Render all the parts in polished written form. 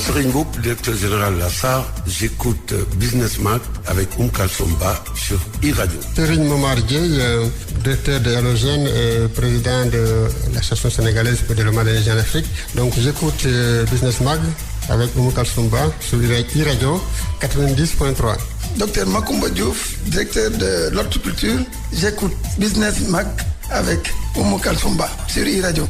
Serigne Mboup, directeur général de la SAR. J'écoute Business Mag avec Kalsomba sur e-radio. Serigne Momar Dieye, directeur de Halogène et président de l'Association sénégalaise pour le développement de l'énergie en Afrique. Donc j'écoute Business Mag avec Kalsomba sur e-radio 90.3. Docteur Makumba Diouf, directeur de l'horticulture. J'écoute Business Mag avec Oumou Kalsomba sur e-radio.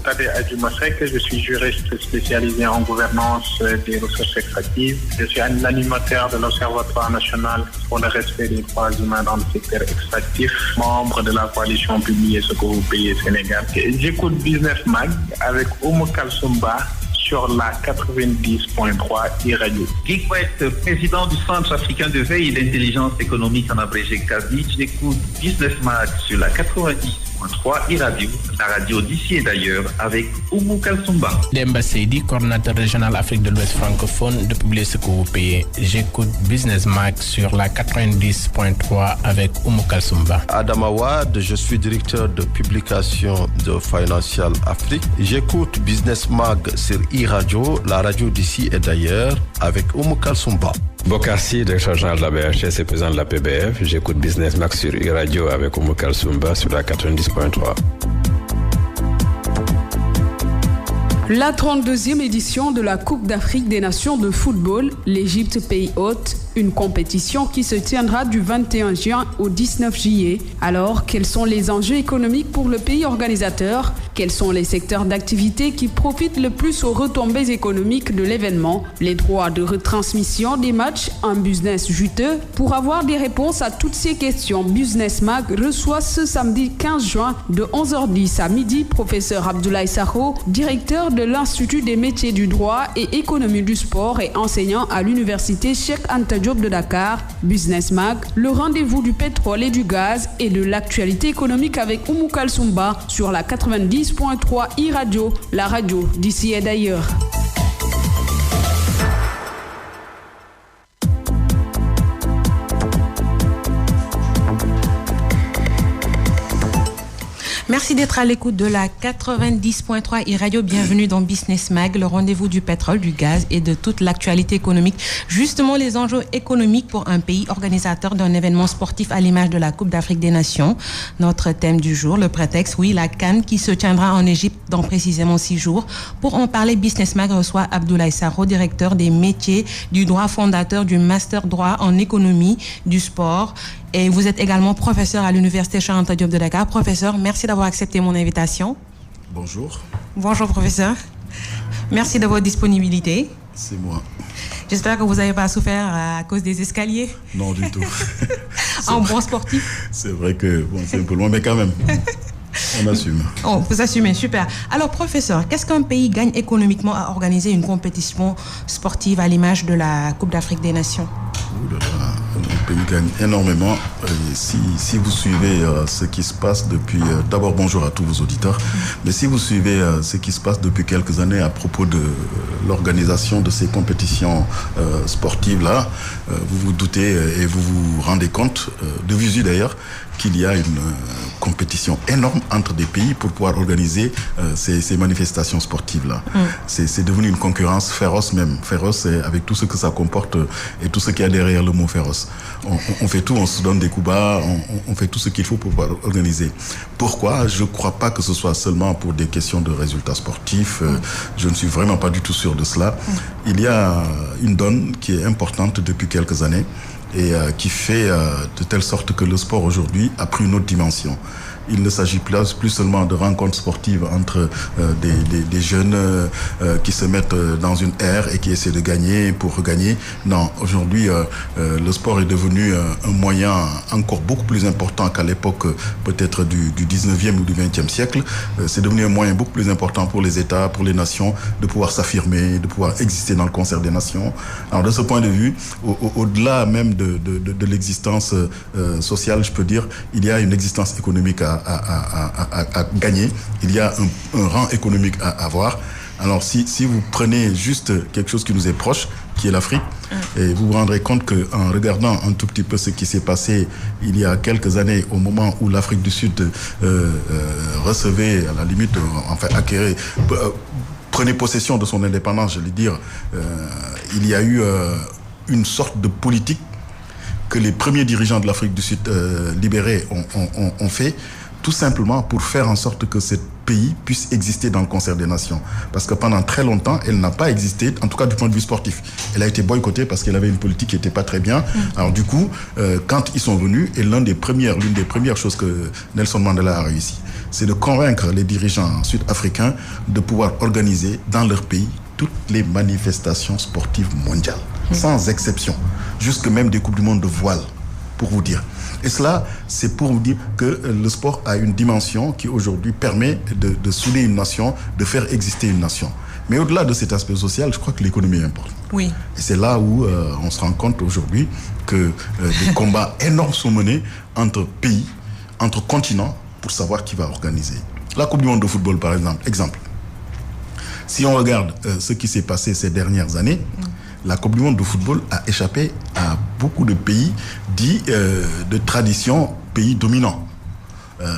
Je suis juriste spécialisé en gouvernance des ressources extractives. Je suis l'animateur de l'Observatoire national pour le respect des droits humains dans le secteur extractif, membre de la coalition Publiez ce que vous payez Sénégal. J'écoute Business Mag avec Oumou Kalsomba sur la 90.3 e-radio. Guy Kouet, président du Centre africain de veille et d'intelligence économique en abrégé CAVI. J'écoute Business Mag sur la 90.3 e-radio, la radio d'ici et d'ailleurs, avec Oumou Kalsomba. Demba Seydi, coordinateur régional Afrique de l'Ouest francophone de Publier ce que vous payez. J'écoute Business Mag sur la 90.3 avec Oumou Kalsomba. Adam Awad, je suis directeur de publication de Financial Afrique. J'écoute Business Mag sur e-radio, la radio d'ici et d'ailleurs, avec Oumou Kalsomba. Bokarsi, directeur général de la BHS et président de la PBF. J'écoute Business Mag sur e-radio avec Oumou Kalsomba sur la 90.3. La 32e édition de la Coupe d'Afrique des Nations de football, l'Égypte pays hôte, une compétition qui se tiendra du 21 juin au 19 juillet. Alors, quels sont les enjeux économiques pour le pays organisateur? Quels sont les secteurs d'activité qui profitent le plus aux retombées économiques de l'événement? Les droits de retransmission des matchs, un business juteux? Pour avoir des réponses à toutes ces questions, Business Mag reçoit ce samedi 15 juin de 11h10 à midi professeur Abdoulaye Sakho, directeur de l'Institut des métiers du droit et économie du sport et enseignant à l'université Cheikh Anta Diop de Dakar. Business Mag, le rendez-vous du pétrole et du gaz et de l'actualité économique avec Oumou Kalsomba sur la 90.3 e-radio, la radio d'ici et d'ailleurs. Merci d'être à l'écoute de la 90.3 e-radio. Bienvenue dans Business Mag, le rendez-vous du pétrole, du gaz et de toute l'actualité économique. Justement, les enjeux économiques pour un pays organisateur d'un événement sportif à l'image de la Coupe d'Afrique des Nations. Notre thème du jour, le prétexte, oui, la CAN qui se tiendra en Égypte dans précisément 6 jours. Pour en parler, Business Mag reçoit Abdoulaye Sakho, directeur des métiers du droit, fondateur du Master droit en économie du sport. Et vous êtes également professeur à l'université Cheikh Anta Diop de Dakar. Professeur, merci d'avoir accepté mon invitation. Bonjour. Bonjour, professeur. Merci de votre disponibilité. C'est moi. J'espère que vous n'avez pas souffert à cause des escaliers. Non, du tout. En bon sportif. C'est vrai que c'est un peu loin, mais quand même. On assume. Oh, vous assumez, super. Alors, professeur, qu'est-ce qu'un pays gagne économiquement à organiser une compétition sportive à l'image de la Coupe d'Afrique des Nations? Un pays gagne énormément. Si vous suivez ce qui se passe depuis... D'abord, bonjour à tous vos auditeurs. Mais si vous suivez ce qui se passe depuis quelques années à propos de l'organisation de ces compétitions sportives-là, vous vous doutez et vous vous rendez compte, de visu d'ailleurs, qu'il y a une compétition énorme entre des pays pour pouvoir organiser ces manifestations sportives-là. C'est devenu une concurrence féroce même. Féroce avec tout ce que ça comporte et tout ce qu'il y a derrière le mot féroce. On fait tout, on se donne des coups bas, on fait tout ce qu'il faut pour pouvoir organiser. Pourquoi? Je ne crois pas que ce soit seulement pour des questions de résultats sportifs. Je ne suis vraiment pas du tout sûr de cela. Il y a une donne qui est importante depuis quelques années et qui fait de telle sorte que le sport aujourd'hui a pris une autre dimension. Il ne s'agit plus seulement de rencontres sportives entre des jeunes qui se mettent dans une ère et qui essaient de gagner pour regagner. Non, aujourd'hui, le sport est devenu un moyen encore beaucoup plus important qu'à l'époque peut-être du 19e ou du 20e siècle. C'est devenu un moyen beaucoup plus important pour les États, pour les nations, de pouvoir s'affirmer, de pouvoir exister dans le concert des nations. Alors de ce point de vue, au-delà même de l'existence sociale, je peux dire, il y a une existence économique à gagner, il y a un rang économique à avoir. Alors si vous prenez juste quelque chose qui nous est proche, qui est l'Afrique, et vous vous rendrez compte qu'en regardant un tout petit peu ce qui s'est passé il y a quelques années, au moment où l'Afrique du Sud recevait, à la limite, enfin acquérait prenait possession de son indépendance, j'allais dire, il y a eu une sorte de politique que les premiers dirigeants de l'Afrique du Sud libérés ont fait, tout simplement pour faire en sorte que ce pays puisse exister dans le concert des nations. Parce que pendant très longtemps, elle n'a pas existé, en tout cas du point de vue sportif. Elle a été boycottée parce qu'elle avait une politique qui n'était pas très bien. Alors du coup, quand ils sont venus, et l'une des premières choses que Nelson Mandela a réussi, c'est de convaincre les dirigeants sud-africains de pouvoir organiser dans leur pays toutes les manifestations sportives mondiales, sans exception, jusque même des Coupes du Monde de voile, pour vous dire. Et cela, c'est pour vous dire que le sport a une dimension qui aujourd'hui permet de souder une nation, de faire exister une nation. Mais au-delà de cet aspect social, je crois que l'économie est importante. Oui. Et c'est là où on se rend compte aujourd'hui que des combats énormes sont menés entre pays, entre continents, pour savoir qui va organiser. La Coupe du Monde de football, par exemple. Si on regarde ce qui s'est passé ces dernières années, la Coupe du Monde de football a échappé à beaucoup de pays dits de tradition pays dominants.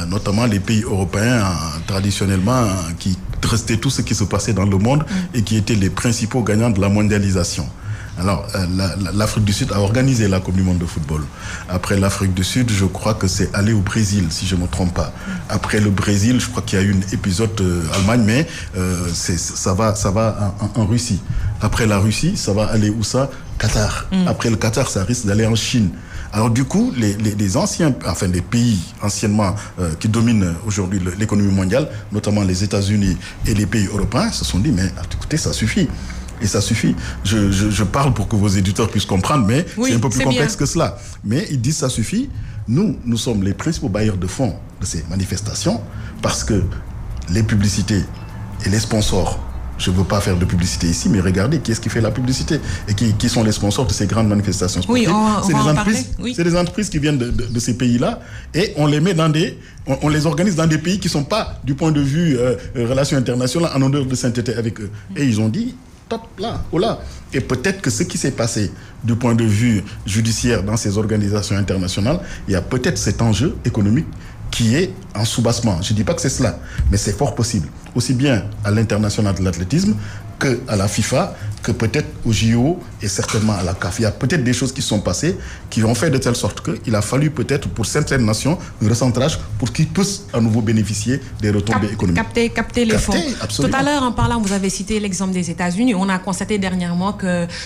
Notamment les pays européens traditionnellement qui restaient tout ce qui se passait dans le monde et qui étaient les principaux gagnants de la mondialisation. Alors, l'Afrique du Sud a organisé la Coupe du Monde de football. Après l'Afrique du Sud, je crois que c'est allé au Brésil, si je ne me trompe pas. Après le Brésil, je crois qu'il y a eu un épisode Allemagne, mais ça va en Russie. Après la Russie, ça va aller où ça? Qatar. Après le Qatar, ça risque d'aller en Chine. Alors du coup, les anciens, enfin les pays anciennement qui dominent aujourd'hui l'économie mondiale, notamment les États-Unis et les pays européens, se sont dit, mais écoutez, ça suffit. Et ça suffit. Je parle pour que vos éditeurs puissent comprendre, mais c'est un peu plus complexe que cela. Mais ils disent ça suffit. Nous sommes les principaux bailleurs de fonds de ces manifestations parce que les publicités et les sponsors, je ne veux pas faire de publicité ici, mais regardez qui est-ce qui fait la publicité et qui sont les sponsors de ces grandes manifestations sportives. Oui, c'est des entreprises qui viennent de ces pays-là et on les met on les organise dans des pays qui ne sont pas, du point de vue relations internationales, en honneur de sainteté avec eux. Et ils ont dit, top, là, oh là. Et peut-être que ce qui s'est passé du point de vue judiciaire dans ces organisations internationales, il y a peut-être cet enjeu économique qui est en soubassement. Je ne dis pas que c'est cela, mais c'est fort possible. Aussi bien à l'international de l'athlétisme qu'à la FIFA, que peut-être au JO et certainement à la CAF. Il y a peut-être des choses qui sont passées qui ont fait de telle sorte qu'il a fallu peut-être pour certaines nations un recentrage pour qu'ils puissent à nouveau bénéficier des retombées économiques. Capter les fonds. Absolument. Tout à l'heure, en parlant, vous avez cité l'exemple des États-Unis. On a constaté dernièrement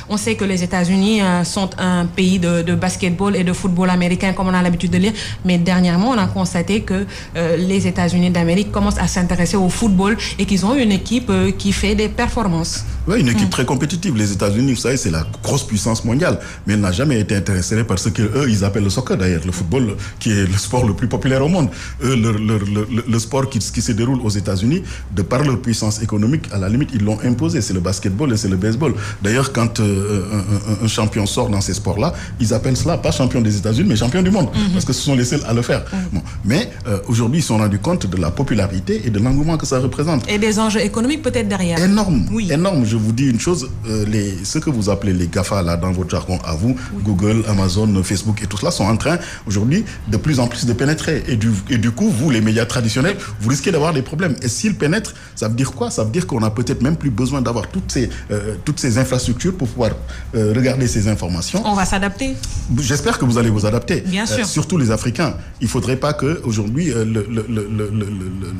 on sait que les États-Unis sont un pays de basketball et de football américain, comme on a l'habitude de lire. Mais dernièrement, on a constaté que les États-Unis d'Amérique commencent à s'intéresser au football et qu'ils ont une équipe qui fait des performances. Oui, une équipe très compétitive. Les États-Unis, vous savez, c'est la grosse puissance mondiale, mais elle n'a jamais été intéressée par ce qu'eux, ils appellent le soccer d'ailleurs, le football, qui est le sport le plus populaire au monde. Eux, le sport qui se déroule aux États-Unis, de par leur puissance économique, à la limite, ils l'ont imposé. C'est le basketball et c'est le baseball. D'ailleurs, quand un champion sort dans ces sports-là, ils appellent cela pas champion des États-Unis, mais champion du monde, parce que ce sont les seuls à le faire. Bon. Mais aujourd'hui, ils se sont rendus compte de la popularité et de l'engouement que ça représente. Et des enjeux économiques peut-être derrière. Énorme, énorme. Je vous dis une chose, ce que vous appelez les GAFA là dans votre jargon à vous, Google, Amazon, Facebook et tout cela sont en train aujourd'hui de plus en plus de pénétrer. Et du coup, vous, les médias traditionnels, vous risquez d'avoir des problèmes. Et s'ils pénètrent, ça veut dire quoi? Ça veut dire qu'on a peut-être même plus besoin d'avoir toutes ces infrastructures pour pouvoir regarder ces informations. On va s'adapter. J'espère que vous allez vous adapter. Bien sûr. Surtout les Africains. Il ne faudrait pas qu'aujourd'hui,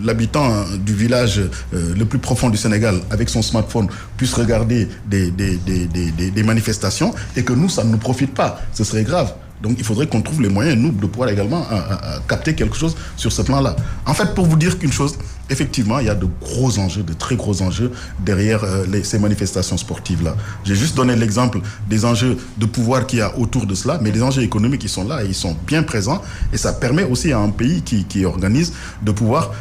l'habitant du village le plus profond du Sénégal, avec son smartphone, puisse regarder des manifestations et que nous, ça ne nous profite pas. Ce serait grave. Donc il faudrait qu'on trouve les moyens, nous, de pouvoir également capter quelque chose sur ce plan-là. En fait, pour vous dire qu'une chose, effectivement, il y a de gros enjeux, de très gros enjeux derrière ces manifestations sportives-là. J'ai juste donné l'exemple des enjeux de pouvoir qu'il y a autour de cela, mais les enjeux économiques, ils sont là et ils sont bien présents. Et ça permet aussi à un pays qui organise de pouvoir,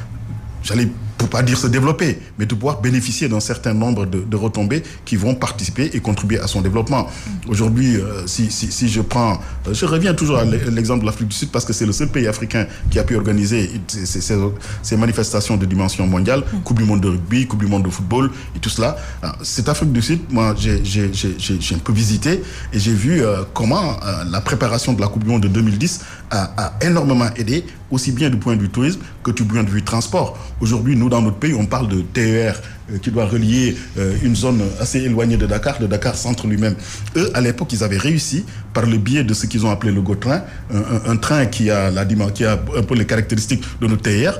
pour pas dire se développer, mais de pouvoir bénéficier d'un certain nombre de retombées qui vont participer et contribuer à son développement. Aujourd'hui, si je prends... Je reviens toujours à l'exemple de l'Afrique du Sud parce que c'est le seul pays africain qui a pu organiser ces manifestations de dimension mondiale, Coupe du monde de rugby, Coupe du monde de football et tout cela. Cette Afrique du Sud, moi, j'ai un peu visité et j'ai vu comment la préparation de la Coupe du monde de 2010 a énormément aidé, aussi bien du point de vue tourisme que du point de vue transport. Aujourd'hui, nous, dans notre pays, on parle de TER, qui doit relier une zone assez éloignée de Dakar Centre lui-même. Eux, à l'époque, ils avaient réussi, par le biais de ce qu'ils ont appelé le GO-train, un train qui a un peu les caractéristiques de notre TER,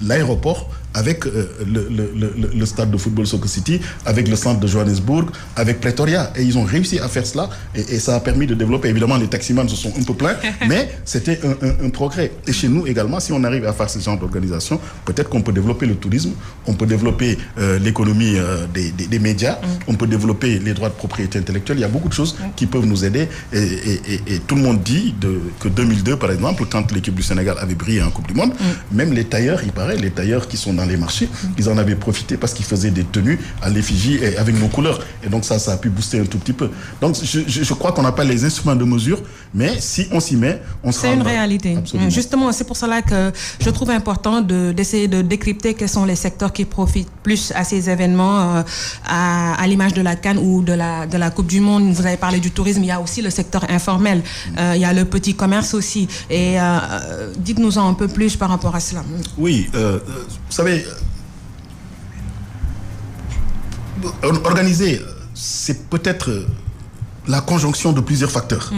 l'aéroport, avec le stade de football Soccer City, avec le centre de Johannesburg, avec Pretoria. Et ils ont réussi à faire cela et ça a permis de développer. Évidemment, les taximans se sont un peu plaints, mais c'était un progrès. Et chez nous également, si on arrive à faire ce genre d'organisation, peut-être qu'on peut développer le tourisme, on peut développer l'économie des médias, on peut développer les droits de propriété intellectuelle. Il y a beaucoup de choses qui peuvent nous aider. Et tout le monde dit que 2002, par exemple, quand l'équipe du Sénégal avait brillé en Coupe du Monde, même les tailleurs, il paraît, les tailleurs qui sont dans les marchés, ils en avaient profité parce qu'ils faisaient des tenues à l'effigie et avec nos couleurs. Et donc ça a pu booster un tout petit peu. Donc je crois qu'on n'a pas les instruments de mesure, mais si on s'y met, on sera... C'est une réalité. Absolument. Justement, c'est pour cela que je trouve important d'essayer de décrypter quels sont les secteurs qui profitent plus à ces événements, à l'image de la CAN ou de la Coupe du Monde. Vous avez parlé du tourisme, il y a aussi le secteur informel, il y a le petit commerce aussi. Et dites-nous-en un peu plus par rapport à cela. Oui, vous savez, organiser, c'est peut-être la conjonction de plusieurs facteurs.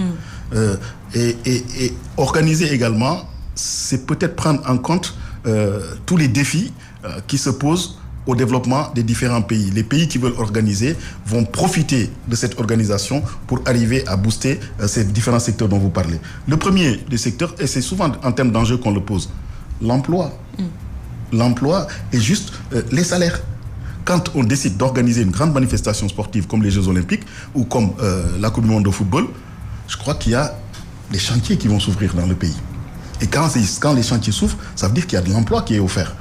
Et organiser également, c'est peut-être prendre en compte tous les défis qui se posent au développement des différents pays. Les pays qui veulent organiser vont profiter de cette organisation pour arriver à booster ces différents secteurs dont vous parlez. Le premier des secteurs, et c'est souvent en termes d'enjeux qu'on le pose, l'emploi. L'emploi et juste les salaires. Quand on décide d'organiser une grande manifestation sportive comme les Jeux Olympiques ou comme la Coupe du Monde de football, je crois qu'il y a des chantiers qui vont s'ouvrir dans le pays. Et quand les chantiers s'ouvrent, ça veut dire qu'il y a de l'emploi qui est offert.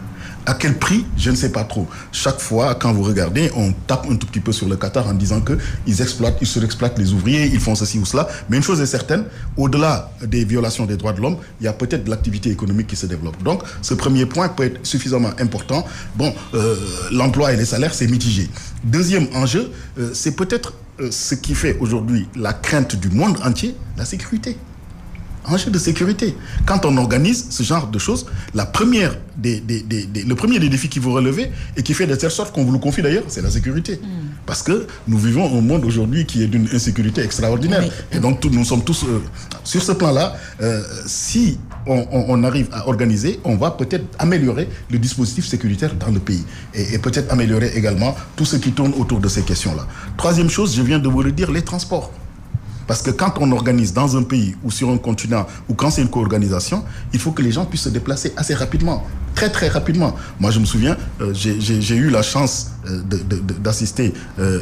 À quel prix? Je ne sais pas trop. Chaque fois, quand vous regardez, on tape un tout petit peu sur le Qatar en disant qu'ils surexploitent les ouvriers, ils font ceci ou cela. Mais une chose est certaine, au-delà des violations des droits de l'homme, il y a peut-être de l'activité économique qui se développe. Donc, ce premier point peut être suffisamment important. Bon, l'emploi et les salaires, c'est mitigé. Deuxième enjeu, c'est peut-être ce qui fait aujourd'hui la crainte du monde entier, la sécurité. Enjeu de sécurité. Quand on organise ce genre de choses, le premier des défis qu'il faut relever et qui fait de telle sorte qu'on vous le confie d'ailleurs, c'est la sécurité. Parce que nous vivons un monde aujourd'hui qui est d'une insécurité extraordinaire. Oui. Et donc nous sommes tous sur ce plan-là. Si on arrive à organiser, on va peut-être améliorer le dispositif sécuritaire dans le pays et peut-être améliorer également tout ce qui tourne autour de ces questions-là. Troisième chose, je viens de vous le dire, les transports. Parce que quand on organise dans un pays ou sur un continent ou quand c'est une co-organisation, il faut que les gens puissent se déplacer assez rapidement, très très rapidement. Moi je me souviens, j'ai eu la chance d'assister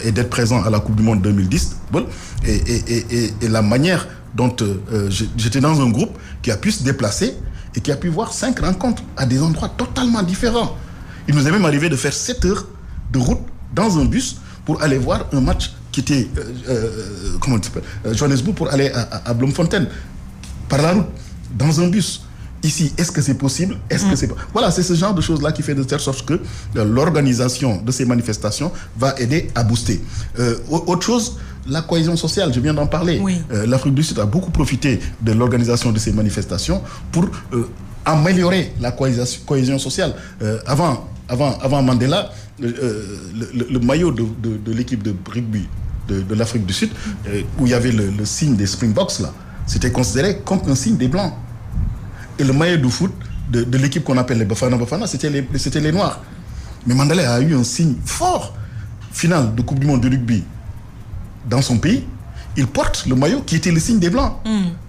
et d'être présent à la Coupe du Monde 2010 et la manière dont j'étais dans un groupe qui a pu se déplacer et qui a pu voir 5 rencontres à des endroits totalement différents. Il nous est même arrivé de faire 7 heures de route dans un bus pour aller voir un match qui était Johannesburg pour aller à Bloemfontein par la route, dans un bus. Ici, est-ce que c'est possible? Est-ce que c'est pas... Voilà, c'est ce genre de choses-là qui fait de telle sorte que l'organisation de ces manifestations va aider à booster. Autre chose, la cohésion sociale, je viens d'en parler. Oui. L'Afrique du Sud a beaucoup profité de l'organisation de ces manifestations pour améliorer la cohésion sociale. Avant Mandela, le maillot de l'équipe de rugby de l'Afrique du Sud, où il y avait le signe des Springboks, là, c'était considéré comme un signe des Blancs. Et le maillot de foot de l'équipe qu'on appelle les Bafana Bafana, c'était les Noirs. Mais Mandela a eu un signe fort, finale de Coupe du Monde de rugby dans son pays. Il porte le maillot qui était le signe des Blancs,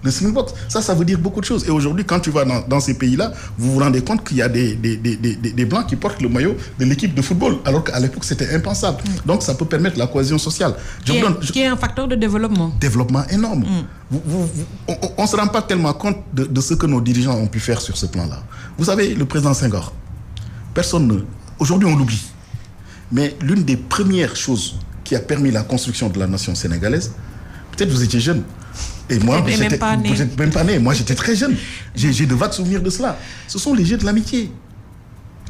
le Springboks. Ça veut dire beaucoup de choses. Et aujourd'hui, quand tu vas dans ces pays-là, vous vous rendez compte qu'il y a des Blancs qui portent le maillot de l'équipe de football, alors qu'à l'époque, c'était impensable. Donc, ça peut permettre la cohésion sociale. Qui est un facteur de développement. Développement énorme. On ne se rend pas tellement compte de ce que nos dirigeants ont pu faire sur ce plan-là. Vous savez, le président Senghor, aujourd'hui, on l'oublie. Mais l'une des premières choses qui a permis la construction de la nation sénégalaise, peut-être vous étiez jeune. Et moi, vous n'êtes même pas né. Moi, j'étais très jeune. J'ai de vagues souvenirs de cela. Ce sont les Jeux de l'amitié.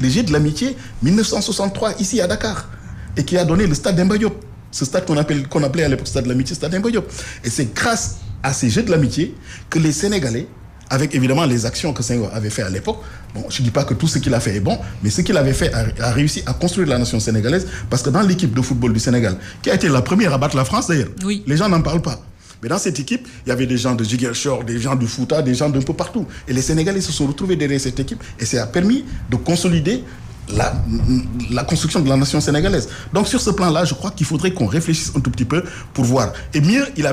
Les Jeux de l'amitié, 1963, ici à Dakar. Et qui a donné le stade Demba Diop. Ce stade qu'on appelait à l'époque stade de l'amitié, stade Demba Diop. Et c'est grâce à ces Jeux de l'amitié que les Sénégalais avec évidemment les actions que Senghor avait fait à l'époque. Bon, je ne dis pas que tout ce qu'il a fait est bon, mais ce qu'il avait fait a réussi à construire la nation sénégalaise, parce que dans l'équipe de football du Sénégal, qui a été la première à battre la France d'ailleurs, les gens n'en parlent pas. Mais dans cette équipe, il y avait des gens de Ziguinchor, des gens du Fouta, des gens d'un peu partout. Et les Sénégalais se sont retrouvés derrière cette équipe, et ça a permis de consolider la construction de la nation sénégalaise. Donc sur ce plan-là, je crois qu'il faudrait qu'on réfléchisse un tout petit peu pour voir. Et mieux, il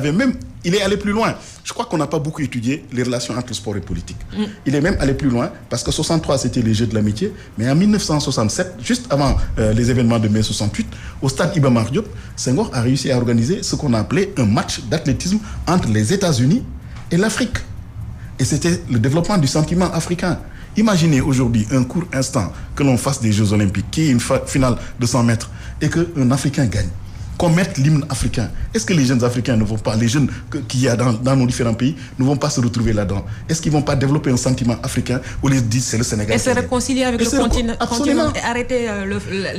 est allé plus loin. Je crois qu'on n'a pas beaucoup étudié les relations entre sport et politique. Il est même allé plus loin, parce que 63, c'était les Jeux de l'amitié, mais en 1967, juste avant les événements de mai 68, au stade Iba Mar Diop, Senghor a réussi à organiser ce qu'on a appelé un match d'athlétisme entre les États-Unis et l'Afrique. Et c'était le développement du sentiment africain. Imaginez aujourd'hui un court instant que l'on fasse des Jeux Olympiques, qui est une finale de 100 mètres, et qu'un Africain gagne. Qu'on mette l'hymne africain. Est-ce que les jeunes Africains ne vont pas, les jeunes qu'il y a dans nos différents pays, ne vont pas se retrouver là-dedans? Est-ce qu'ils ne vont pas développer un sentiment africain où ils disent c'est le Sénégal? Et se réconcilier avec le continent, absolument. Et arrêter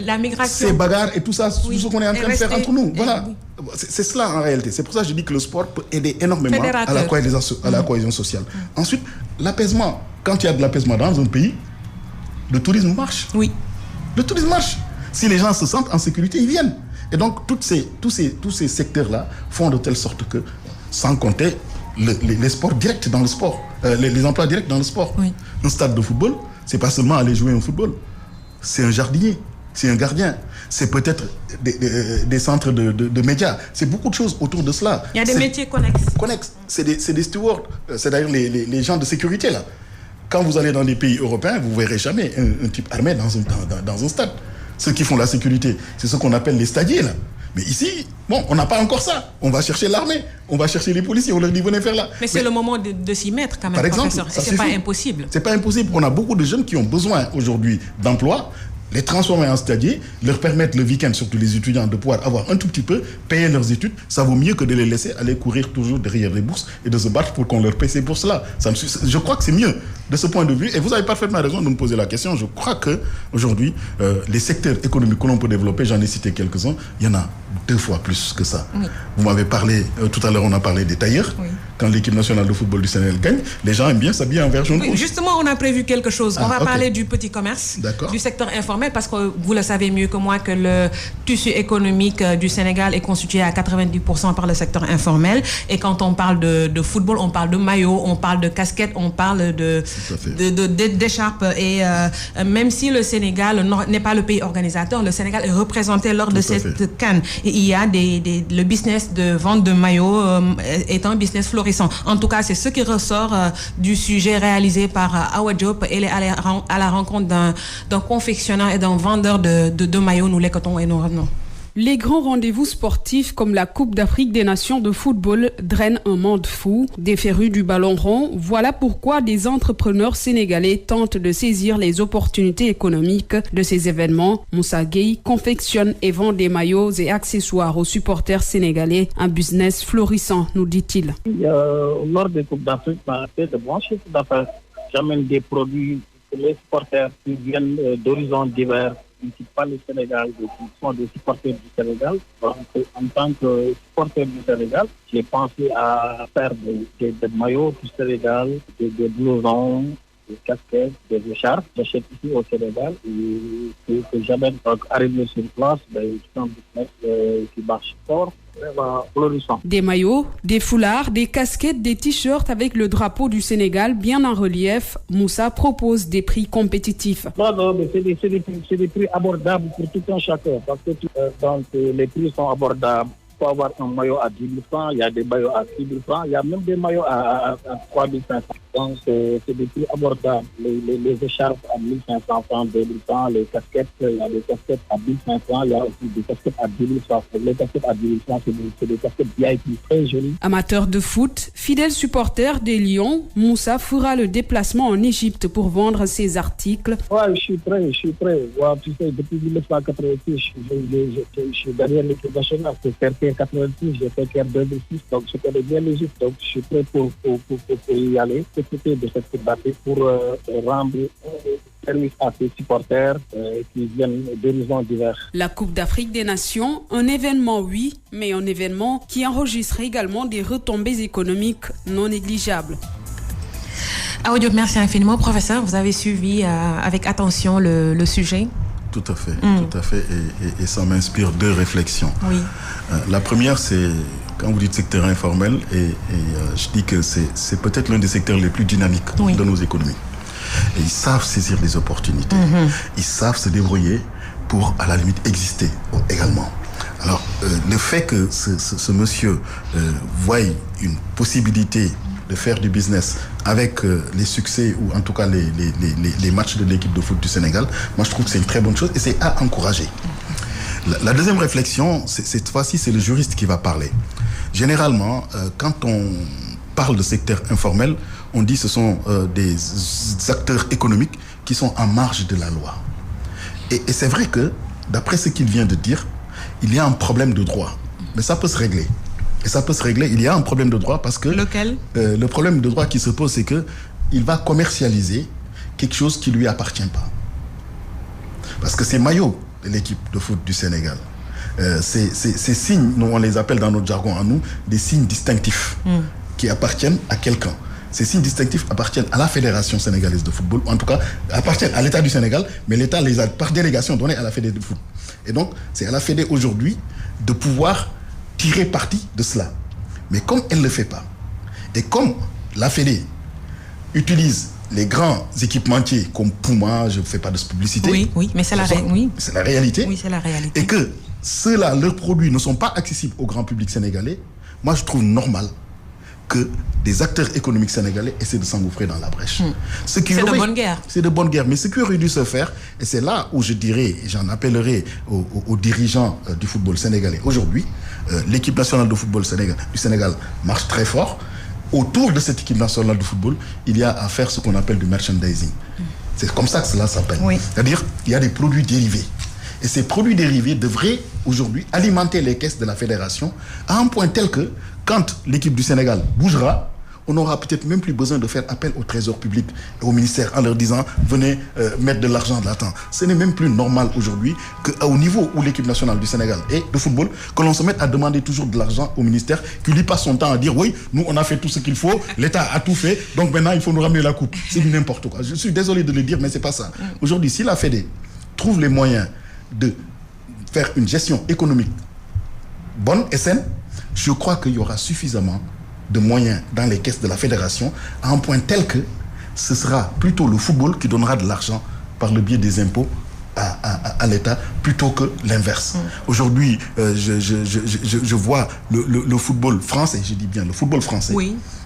la migration. Ces bagarres et tout ça, tout ce qu'on est en train de faire entre nous. Voilà. C'est cela en réalité. C'est pour ça que je dis que le sport peut aider énormément à la cohésion sociale. Ensuite, l'apaisement. Quand il y a de l'apaisement dans un pays, le tourisme marche. Oui. Le tourisme marche. Si les gens se sentent en sécurité, ils viennent. Et donc, tous ces secteurs-là font de telle sorte que, sans compter les sports directs dans le sport, les emplois directs dans le sport. Oui. Un stade de football, c'est pas seulement aller jouer au football. C'est un jardinier, c'est un gardien, c'est peut-être des centres de médias. C'est beaucoup de choses autour de cela. Il y a des métiers connexes. C'est des stewards, c'est d'ailleurs les gens de sécurité là. Quand vous allez dans des pays européens, vous ne verrez jamais un type armé dans un stade. Ceux qui font la sécurité, c'est ce qu'on appelle les stadiers là. Mais ici, on n'a pas encore ça. On va chercher l'armée, on va chercher les policiers, on leur dit venez faire là. Mais c'est le moment de s'y mettre quand même, par exemple, professeur. C'est pas impossible. C'est pas impossible. On a beaucoup de jeunes qui ont besoin aujourd'hui d'emploi, les transformer en stadiers, leur permettre le week-end, surtout les étudiants, de pouvoir avoir un tout petit peu, payer leurs études. Ça vaut mieux que de les laisser aller courir toujours derrière les bourses et de se battre pour qu'on leur paie ces bourses-là. Je crois que c'est mieux de ce point de vue. Et vous avez parfaitement raison de me poser la question. Je crois qu'aujourd'hui, les secteurs économiques que l'on peut développer, j'en ai cité quelques-uns, il y en a 2 fois plus que ça. Oui. Vous m'avez parlé, tout à l'heure, on a parlé des tailleurs. Oui. Quand l'équipe nationale de football du Sénégal gagne, les gens aiment bien s'habiller en vert jaune rouge. Justement, on a prévu quelque chose. On va parler du petit commerce, du secteur informel, parce que vous le savez mieux que moi que le tissu économique du Sénégal est constitué à 90% par le secteur informel. Et quand on parle de football, on parle de maillot, on parle de casquette, on parle d'écharpe. Et même si le Sénégal n'est pas le pays organisateur, le Sénégal est représenté lors de cette CAN. Et il y a le business de vente de maillots est un business florissant. En tout cas, c'est ce qui ressort du sujet réalisé par Awa Diop. Elle est à la rencontre d'un confectionneur et d'un vendeur de maillots. Nous l'écoutons et nous revenons. Les grands rendez-vous sportifs comme la Coupe d'Afrique des Nations de football drainent un monde fou. Des férus du ballon rond, voilà pourquoi des entrepreneurs sénégalais tentent de saisir les opportunités économiques de ces événements. Moussa Gueye confectionne et vend des maillots et accessoires aux supporters sénégalais. Un business florissant, nous dit-il. Lors des Coupes d'Afrique, c'est de bons chiffres d'affaires. J'amène des produits pour les supporters qui viennent d'horizons divers. Qui ne quittent pas le Sénégal, qui sont des supporters du Sénégal. Donc, en tant que supporter du Sénégal, j'ai pensé à faire des maillots du Sénégal, des blousons, des casquettes, des écharpes. J'achète ici au Sénégal et que j'amène arriver sur place, qui sont qui marchent fort. Des maillots, des foulards, des casquettes, des t-shirts avec le drapeau du Sénégal bien en relief. Moussa propose des prix compétitifs. Non, mais c'est des prix abordables pour tout un chacun. Parce que donc, les prix sont abordables. Il faut avoir un maillot à 10 000 francs, il y a des maillots à 6 000 francs, il y a même des maillots à 3 500. Donc, c'est des prix abordables. Les écharpes à 1 500 francs, 2 000 francs, les casquettes, il y a des casquettes à 1 500, il y a aussi des casquettes à 10 000 francs. Les casquettes à 10 000 francs, c'est des casquettes VIP très jolies. Amateur de foot, fidèle supporter des Lions, Moussa fera le déplacement en Égypte pour vendre ses articles. Ouais, je suis prêt. Ouais, tu sais, depuis 1986, je suis derrière l'équipe nationale. C'est certain 86, j'ai fait Caire 2006, donc je connais bien l'Égypte, donc je suis prêt pour y aller, profiter de cette Coupe d'Afrique pour rendre service à ces supporters qui viennent d'horizons divers. La Coupe d'Afrique des Nations, un événement oui, mais un événement qui enregistre également des retombées économiques non négligeables. Awa Diop, merci infiniment. Professeur, vous avez suivi avec attention le sujet. Tout à fait, tout à fait. Et ça m'inspire 2 réflexions. Oui. La première, c'est quand vous dites secteur informel, je dis que c'est peut-être l'un des secteurs les plus dynamiques de nos économies. Et ils savent saisir les opportunités. Ils savent se débrouiller pour, à la limite, exister également. Alors, le fait que ce monsieur voie une possibilité de faire du business avec les succès ou en tout cas les matchs de l'équipe de foot du Sénégal, moi je trouve que c'est une très bonne chose et c'est à encourager. La deuxième réflexion, cette fois-ci, c'est le juriste qui va parler. Généralement, quand on parle de secteur informel, on dit que ce sont des acteurs économiques qui sont en marge de la loi. Et c'est vrai que, d'après ce qu'il vient de dire, il y a un problème de droit. Mais ça peut se régler. Et ça peut se régler. Il y a un problème de droit parce que... Lequel ? Le problème de droit qui se pose, c'est qu'il va commercialiser quelque chose qui ne lui appartient pas. Parce que ces maillots de l'équipe de foot du Sénégal, ces signes, nous on les appelle dans notre jargon à nous, des signes distinctifs qui appartiennent à quelqu'un. Ces signes distinctifs appartiennent à la Fédération sénégalaise de football, en tout cas appartiennent à l'État du Sénégal, mais l'État les a par délégation donnés à la Fédé de foot. Et donc, c'est à la Fédé aujourd'hui de pouvoir tirer parti de cela. Mais comme elle ne le fait pas, et comme la Fédé utilise les grands équipementiers comme Puma, je ne fais pas de publicité. Oui, mais c'est la réalité. Oui, c'est la réalité. Et que ceux-là, leurs produits ne sont pas accessibles au grand public sénégalais, moi je trouve normal que des acteurs économiques sénégalais essaient de s'engouffrer dans la brèche. C'est de bonne guerre. C'est de bonne guerre. Mais ce qui aurait dû se faire, et c'est là où je dirais, j'en appellerai aux dirigeants du football sénégalais. Aujourd'hui, l'équipe nationale de football du Sénégal marche très fort. Autour de cette équipe nationale de football, il y a à faire ce qu'on appelle du merchandising. C'est comme ça que cela s'appelle. Oui. C'est-à-dire qu'il y a des produits dérivés. Et ces produits dérivés devraient aujourd'hui alimenter les caisses de la fédération à un point tel que quand l'équipe du Sénégal bougera, on n'aura peut-être même plus besoin de faire appel au trésor public et au ministère en leur disant venez mettre de l'argent là-dedans. Ce n'est même plus normal aujourd'hui qu'au niveau où l'équipe nationale du Sénégal est de football, que l'on se mette à demander toujours de l'argent au ministère, qu'il lui passe son temps à dire oui, nous on a fait tout ce qu'il faut, l'État a tout fait, donc maintenant il faut nous ramener la coupe. C'est du n'importe quoi. Je suis désolé de le dire, mais c'est pas ça. Aujourd'hui, si la Fédé trouve les moyens de faire une gestion économique bonne et saine, je crois qu'il y aura suffisamment de moyens dans les caisses de la fédération à un point tel que ce sera plutôt le football qui donnera de l'argent par le biais des impôts à l'État plutôt que l'inverse. Aujourd'hui, je vois le football français, je dis bien le football français,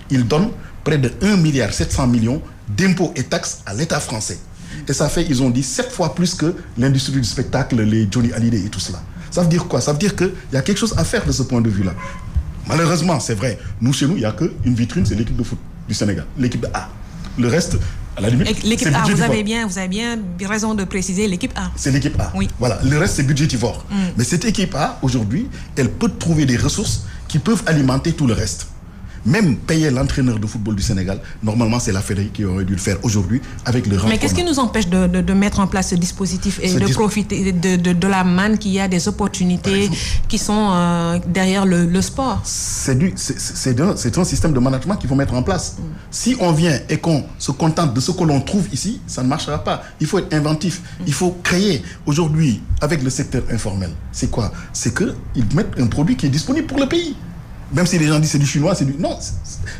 il donne près de 1,7 milliard d'impôts et taxes à l'État français. Et ça fait, ils ont dit, 7 fois plus que l'industrie du spectacle, les Johnny Hallyday et tout cela. Ça veut dire quoi? Ça veut dire qu'il y a quelque chose à faire de ce point de vue-là. Malheureusement, c'est vrai. Nous, chez nous, il n'y a qu'une vitrine, c'est l'équipe de foot du Sénégal, l'équipe A. Le reste, à la limite, l'équipe A, vous avez bien raison de préciser l'équipe A. C'est l'équipe A. Oui. Voilà, le reste, c'est budgétivore. Mais cette équipe A, aujourd'hui, elle peut trouver des ressources qui peuvent alimenter tout le reste. Même payer l'entraîneur de football du Sénégal, normalement, c'est la Fédé qui aurait dû le faire aujourd'hui avec le renfort. Mais qu'est-ce qui nous empêche de mettre en place ce dispositif et de profiter de la manne qu'il y a des opportunités qui sont derrière le sport? C'est un système de management qu'il faut mettre en place. Si on vient et qu'on se contente de ce que l'on trouve ici, ça ne marchera pas. Il faut être inventif. Il faut créer. Aujourd'hui, avec le secteur informel, c'est quoi? C'est qu'ils mettent un produit qui est disponible pour le pays. Même si les gens disent c'est du chinois, c'est du... Non,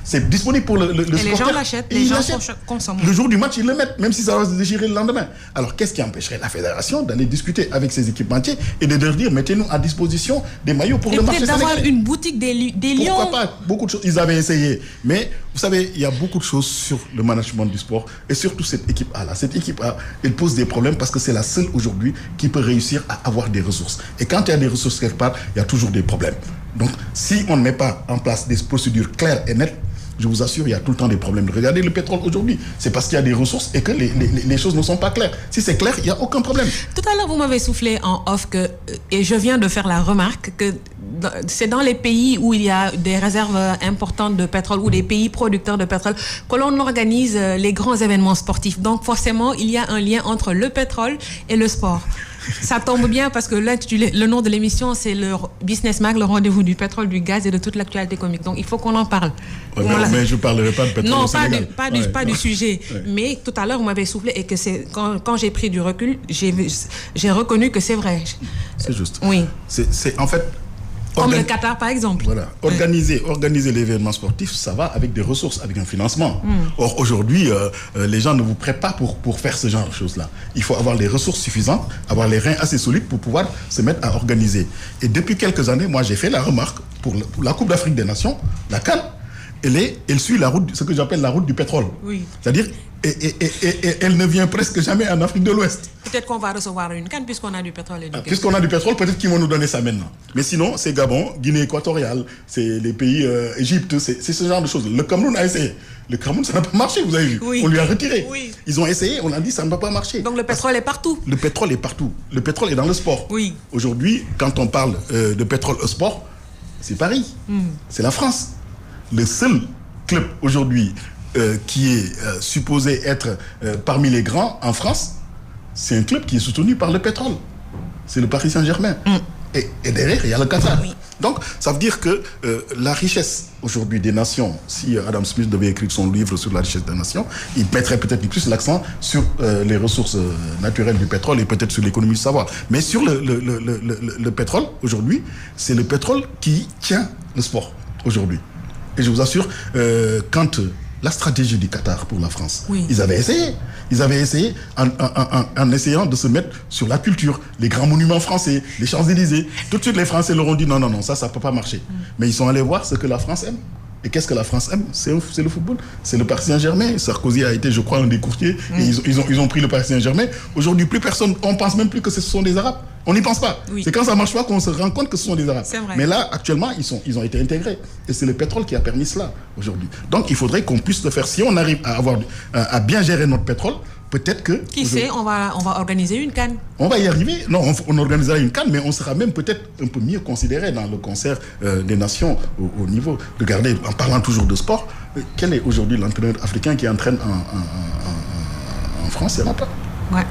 c'est disponible pour le supporter. Et les gens l'achètent, les gens consomment. Le jour du match, ils le mettent, même si ça va se déchirer le lendemain. Alors, qu'est-ce qui empêcherait la fédération d'aller discuter avec ses équipementiers et de leur dire, mettez-nous à disposition des maillots pour le marché sénégalais? D'avoir une boutique des lions. Pourquoi pas? Beaucoup de choses, ils avaient essayé. Mais, vous savez, il y a beaucoup de choses sur le management du sport et surtout cette équipe A-là. Cette équipe A, elle pose des problèmes parce que c'est la seule aujourd'hui qui peut réussir à avoir des ressources. Et quand il y a des ressources quelque part, il y a toujours des problèmes. Donc, si on ne met pas en place des procédures claires et nettes, je vous assure, il y a tout le temps des problèmes. Regardez le pétrole aujourd'hui. C'est parce qu'il y a des ressources et que les choses ne sont pas claires. Si c'est clair, il n'y a aucun problème. Tout à l'heure, vous m'avez soufflé en off et je viens de faire la remarque que c'est dans les pays où il y a des réserves importantes de pétrole ou des pays producteurs de pétrole que l'on organise les grands événements sportifs. Donc forcément, il y a un lien entre le pétrole et le sport. Ça tombe bien parce que le nom de l'émission, c'est le Business Mag, le rendez-vous du pétrole, du gaz et de toute l'actualité économique. Donc il faut qu'on en parle. Ouais, mais je ne parlerai pas de pétrole. Non, au Sénégal. pas du sujet. Ouais. Mais tout à l'heure, vous m'avez soufflé et que quand j'ai pris du recul, j'ai reconnu que c'est vrai. C'est juste. Oui. C'est en fait. Comme le Qatar, par exemple. Voilà. Organiser l'événement sportif, ça va avec des ressources, avec un financement. Or, aujourd'hui, les gens ne vous prêtent pas pour faire ce genre de choses-là. Il faut avoir les ressources suffisantes, avoir les reins assez solides pour pouvoir se mettre à organiser. Et depuis quelques années, moi, j'ai fait la remarque pour la Coupe d'Afrique des Nations, la CAN, elle suit la route, ce que j'appelle la route du pétrole. Oui. C'est-à-dire, elle ne vient presque jamais en Afrique de l'Ouest. Peut-être qu'on va recevoir une canne puisqu'on a du pétrole. Puisqu'on a du pétrole, peut-être qu'ils vont nous donner ça maintenant. Mais sinon, c'est Gabon, Guinée équatoriale, c'est les pays Égypte, c'est ce genre de choses. Le Cameroun a essayé. Le Cameroun, ça n'a pas marché, vous avez vu. Oui. On lui a retiré. Oui. Ils ont essayé, on a dit ça ne va pas marcher. Donc le pétrole est partout. Le pétrole est partout. Le pétrole est dans le sport. Oui. Aujourd'hui, quand on parle de pétrole au sport, c'est Paris. C'est la France. Le seul club aujourd'hui qui est supposé être parmi les grands en France, c'est un club qui est soutenu par le pétrole. C'est le Paris Saint-Germain. Et derrière, il y a le Qatar. Oui. Donc, ça veut dire que la richesse aujourd'hui des nations, si Adam Smith devait écrire son livre sur la richesse des nations, il mettrait peut-être plus l'accent sur les ressources naturelles du pétrole et peut-être sur l'économie du savoir. Mais sur le pétrole, aujourd'hui, c'est le pétrole qui tient le sport aujourd'hui. Et je vous assure, quand la stratégie du Qatar pour la France, ils avaient essayé. Ils avaient essayé en essayant de se mettre sur la culture, les grands monuments français, les Champs-Élysées. Tout de suite, les Français leur ont dit non, ça ne peut pas marcher. Mais ils sont allés voir ce que la France aime. Et qu'est-ce que la France aime? C'est le football. C'est le Paris Saint-Germain. Sarkozy a été, je crois, un des courtiers. Et ils ont pris le Paris Saint-Germain. Aujourd'hui, plus personne, on ne pense même plus que ce sont des Arabes. On n'y pense pas. Oui. C'est quand ça ne marche pas qu'on se rend compte que ce sont des Arabes. Mais là, actuellement, ils ont été intégrés. Et c'est le pétrole qui a permis cela aujourd'hui. Donc, il faudrait qu'on puisse le faire. Si on arrive à bien gérer notre pétrole, peut-être que... Qui sait, on va organiser une CAN. On va y arriver. Non, on organisera une CAN, mais on sera même peut-être un peu mieux considéré dans le concert des nations au niveau. Regardez, en parlant toujours de sport, quel est aujourd'hui l'entraîneur africain qui entraîne en France? Il n'y en a pas. Ouais.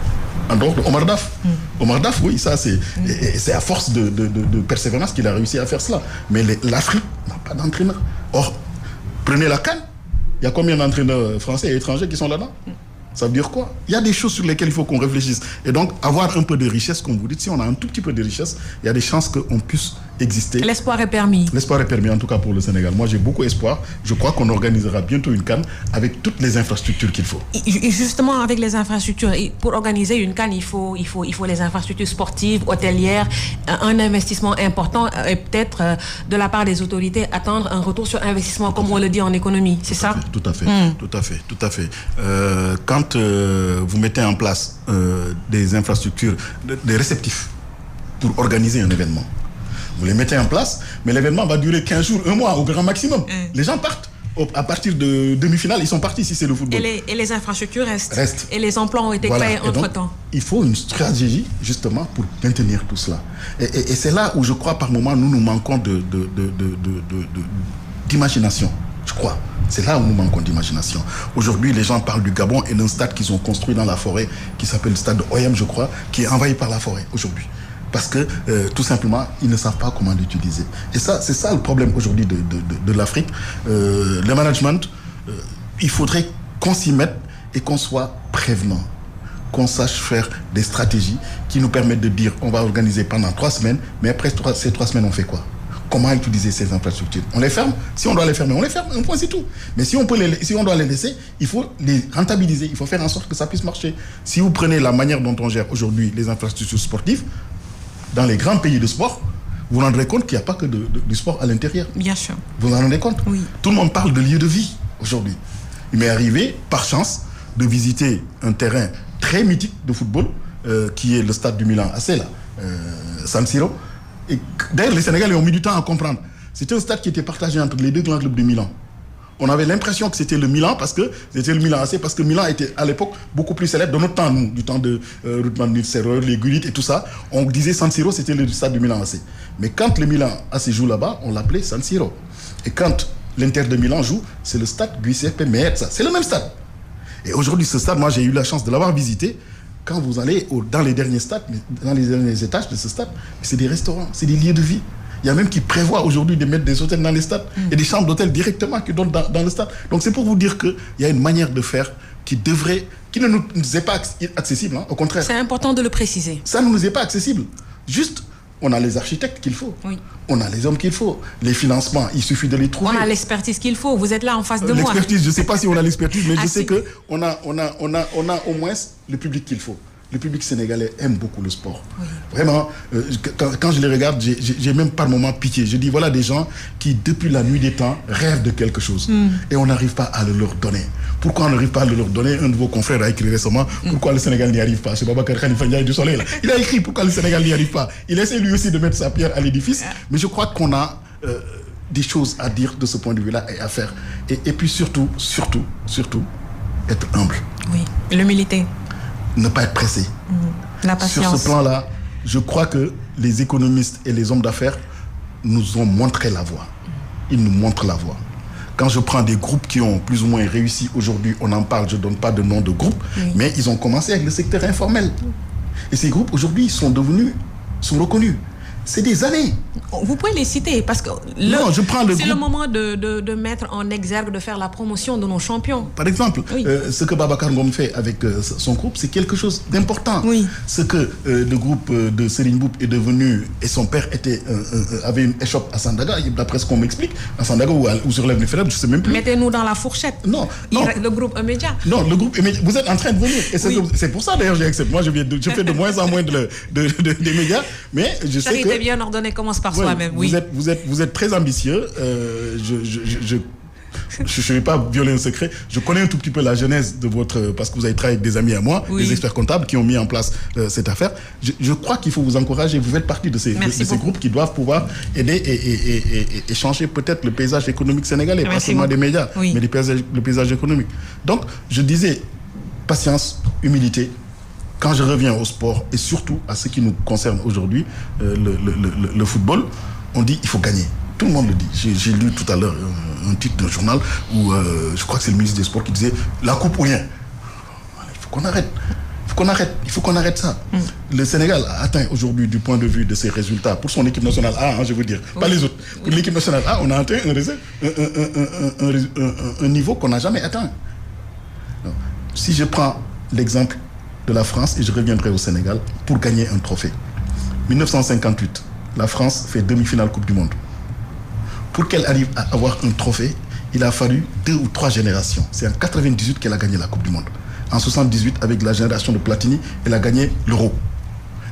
En dehors de Omar Daf. Omar Daf, oui, ça c'est à force de persévérance qu'il a réussi à faire cela. Mais l'Afrique n'a pas d'entraîneur. Or, prenez la CAN, il y a combien d'entraîneurs français et étrangers qui sont là-dedans? Ça veut dire quoi? Il y a des choses sur lesquelles il faut qu'on réfléchisse. Et donc, avoir un peu de richesse, comme vous dites, si on a un tout petit peu de richesse, il y a des chances qu'on puisse exister. L'espoir est permis. L'espoir est permis, en tout cas pour le Sénégal. Moi, j'ai beaucoup espoir. Je crois qu'on organisera bientôt une CAN avec toutes les infrastructures qu'il faut. Et justement, avec les infrastructures, pour organiser une CAN, il faut les infrastructures sportives, hôtelières, un investissement important et peut-être de la part des autorités attendre un retour sur investissement, comme on le dit en économie. C'est ça? Tout à fait. Quand vous mettez en place des infrastructures, des réceptifs pour organiser un événement, vous les mettez en place, mais l'événement va durer 15 jours, 1 mois au grand maximum. Les gens partent. À partir de demi-finale, ils sont partis si c'est le football. Et les infrastructures restent. Et les emplois ont été créés entre-temps. Il faut une stratégie, justement, pour maintenir tout cela. Et c'est là où je crois, par moment, nous manquons d'imagination. Je crois. C'est là où nous manquons d'imagination. Aujourd'hui, les gens parlent du Gabon et d'un stade qu'ils ont construit dans la forêt, qui s'appelle le stade de Oyem, je crois, qui est envahi par la forêt aujourd'hui. Parce que, tout simplement, ils ne savent pas comment l'utiliser. Et ça, c'est ça le problème aujourd'hui de l'Afrique. Le management, il faudrait qu'on s'y mette et qu'on soit prévenant. Qu'on sache faire des stratégies qui nous permettent de dire on va organiser pendant 3 semaines, mais après ces 3 semaines, on fait quoi? Comment utiliser ces infrastructures? On les ferme? Si on doit les fermer, on les ferme. Un point, c'est tout. Mais si on doit les laisser, il faut les rentabiliser. Il faut faire en sorte que ça puisse marcher. Si vous prenez la manière dont on gère aujourd'hui les infrastructures sportives, dans les grands pays de sport, vous vous rendrez compte qu'il n'y a pas que du sport à l'intérieur. Bien sûr. Vous vous en rendez compte? Oui. Tout le monde parle de lieu de vie aujourd'hui. Il m'est arrivé, par chance, de visiter un terrain très mythique de football, qui est le stade du Milan AC, San Siro. Et d'ailleurs, les Sénégalais ont mis du temps à comprendre. C'était un stade qui était partagé entre les 2 grands clubs de Milan. On avait l'impression que c'était le Milan parce que c'était le Milan AC, parce que Milan était à l'époque beaucoup plus célèbre de notre temps, nous, du temps de Ruud van Nistelrooy, les Gullit et tout ça. On disait San Siro, c'était le stade du Milan AC. Mais quand le Milan AC joue là-bas, on l'appelait San Siro. Et quand l'Inter de Milan joue, c'est le stade Giuseppe Meazza. C'est le même stade. Et aujourd'hui, ce stade, moi, j'ai eu la chance de l'avoir visité. Quand vous allez dans les derniers stades, dans les derniers étages de ce stade, c'est des restaurants, c'est des lieux de vie. Il y a même qui prévoient aujourd'hui de mettre des hôtels dans les stades et des chambres d'hôtel directement qui donnent dans le stade. Donc c'est pour vous dire qu'il y a une manière de faire qui ne nous est pas accessible, hein, au contraire. C'est important de le préciser. Ça ne nous est pas accessible. Juste, on a les architectes qu'il faut. Oui. On a les hommes qu'il faut. Les financements, il suffit de les trouver. On a l'expertise qu'il faut. Vous êtes là en face de moi. L'expertise, je ne sais pas si on a l'expertise, mais je sais qu'on a au moins le public qu'il faut. Le public sénégalais aime beaucoup le sport. Oui. Vraiment, quand je les regarde, j'ai même par moments pitié. Je dis, voilà des gens qui, depuis la nuit des temps, rêvent de quelque chose. Et on n'arrive pas à le leur donner. Pourquoi on n'arrive pas à le leur donner? Un de vos confrères a écrit récemment, pourquoi le Sénégal n'y arrive pas? C'est Babacar Khalifa Ndiaye du Soleil, là. Il a écrit pourquoi le Sénégal n'y arrive pas. Il essaie lui aussi de mettre sa pierre à l'édifice. Mais je crois qu'on a des choses à dire de ce point de vue-là et à faire. Et puis surtout, être humble. Oui, l'humilité. Ne pas être pressé. La patience. Sur ce plan-là, je crois que les économistes et les hommes d'affaires nous ont montré la voie. Ils nous montrent la voie. Quand je prends des groupes qui ont plus ou moins réussi aujourd'hui, on en parle, je ne donne pas de nom de groupe, mais ils ont commencé avec le secteur informel. Et ces groupes, aujourd'hui, sont reconnus. C'est des années. Vous pouvez les citer parce que c'est le moment de mettre en exergue, de faire la promotion de nos champions. Par exemple, ce que Babacar Ngom fait avec son groupe, c'est quelque chose d'important. Oui. Ce que le groupe de Serigne Mboup est devenu, et son père avait une échoppe à Sandaga, d'après ce qu'on m'explique, à Sandaga ou sur l'Avenue Ferrer, je ne sais même plus. Mettez-nous dans la fourchette. Non. Le groupe Emedia. Non, le groupe Emedia. Vous êtes en train de venir. Et c'est pour ça d'ailleurs j'ai accepté. Moi, je fais de moins en moins des médias, mais je sais que bien ordonné commence par soi-même. Oui. Vous êtes très ambitieux. Je ne vais pas violer un secret. Je connais un tout petit peu la genèse de votre... Parce que vous avez travaillé avec des amis à moi, des experts comptables qui ont mis en place cette affaire. Je crois qu'il faut vous encourager. Vous faites partie de ces groupes qui doivent pouvoir aider et changer peut-être le paysage économique sénégalais. Pas seulement des médias, mais le paysage économique. Donc, je disais, patience, humilité. Quand je reviens au sport et surtout à ce qui nous concerne aujourd'hui, le football, on dit il faut gagner. Tout le monde le dit. J'ai lu tout à l'heure un titre d'un journal où je crois que c'est le ministre des Sports qui disait la coupe ou rien. Il faut qu'on arrête. Il faut qu'on arrête ça. Le Sénégal a atteint aujourd'hui, du point de vue de ses résultats, pour son équipe nationale A, je veux dire, pas les autres. Pour l'équipe nationale A, on a atteint un niveau qu'on n'a jamais atteint. Donc, si je prends l'exemple de la France, et je reviendrai au Sénégal, pour gagner un trophée. 1958, la France fait demi-finale Coupe du Monde. Pour qu'elle arrive à avoir un trophée, il a fallu 2 ou 3 générations. C'est en 98 qu'elle a gagné la Coupe du Monde. En 78, avec la génération de Platini, elle a gagné l'Euro.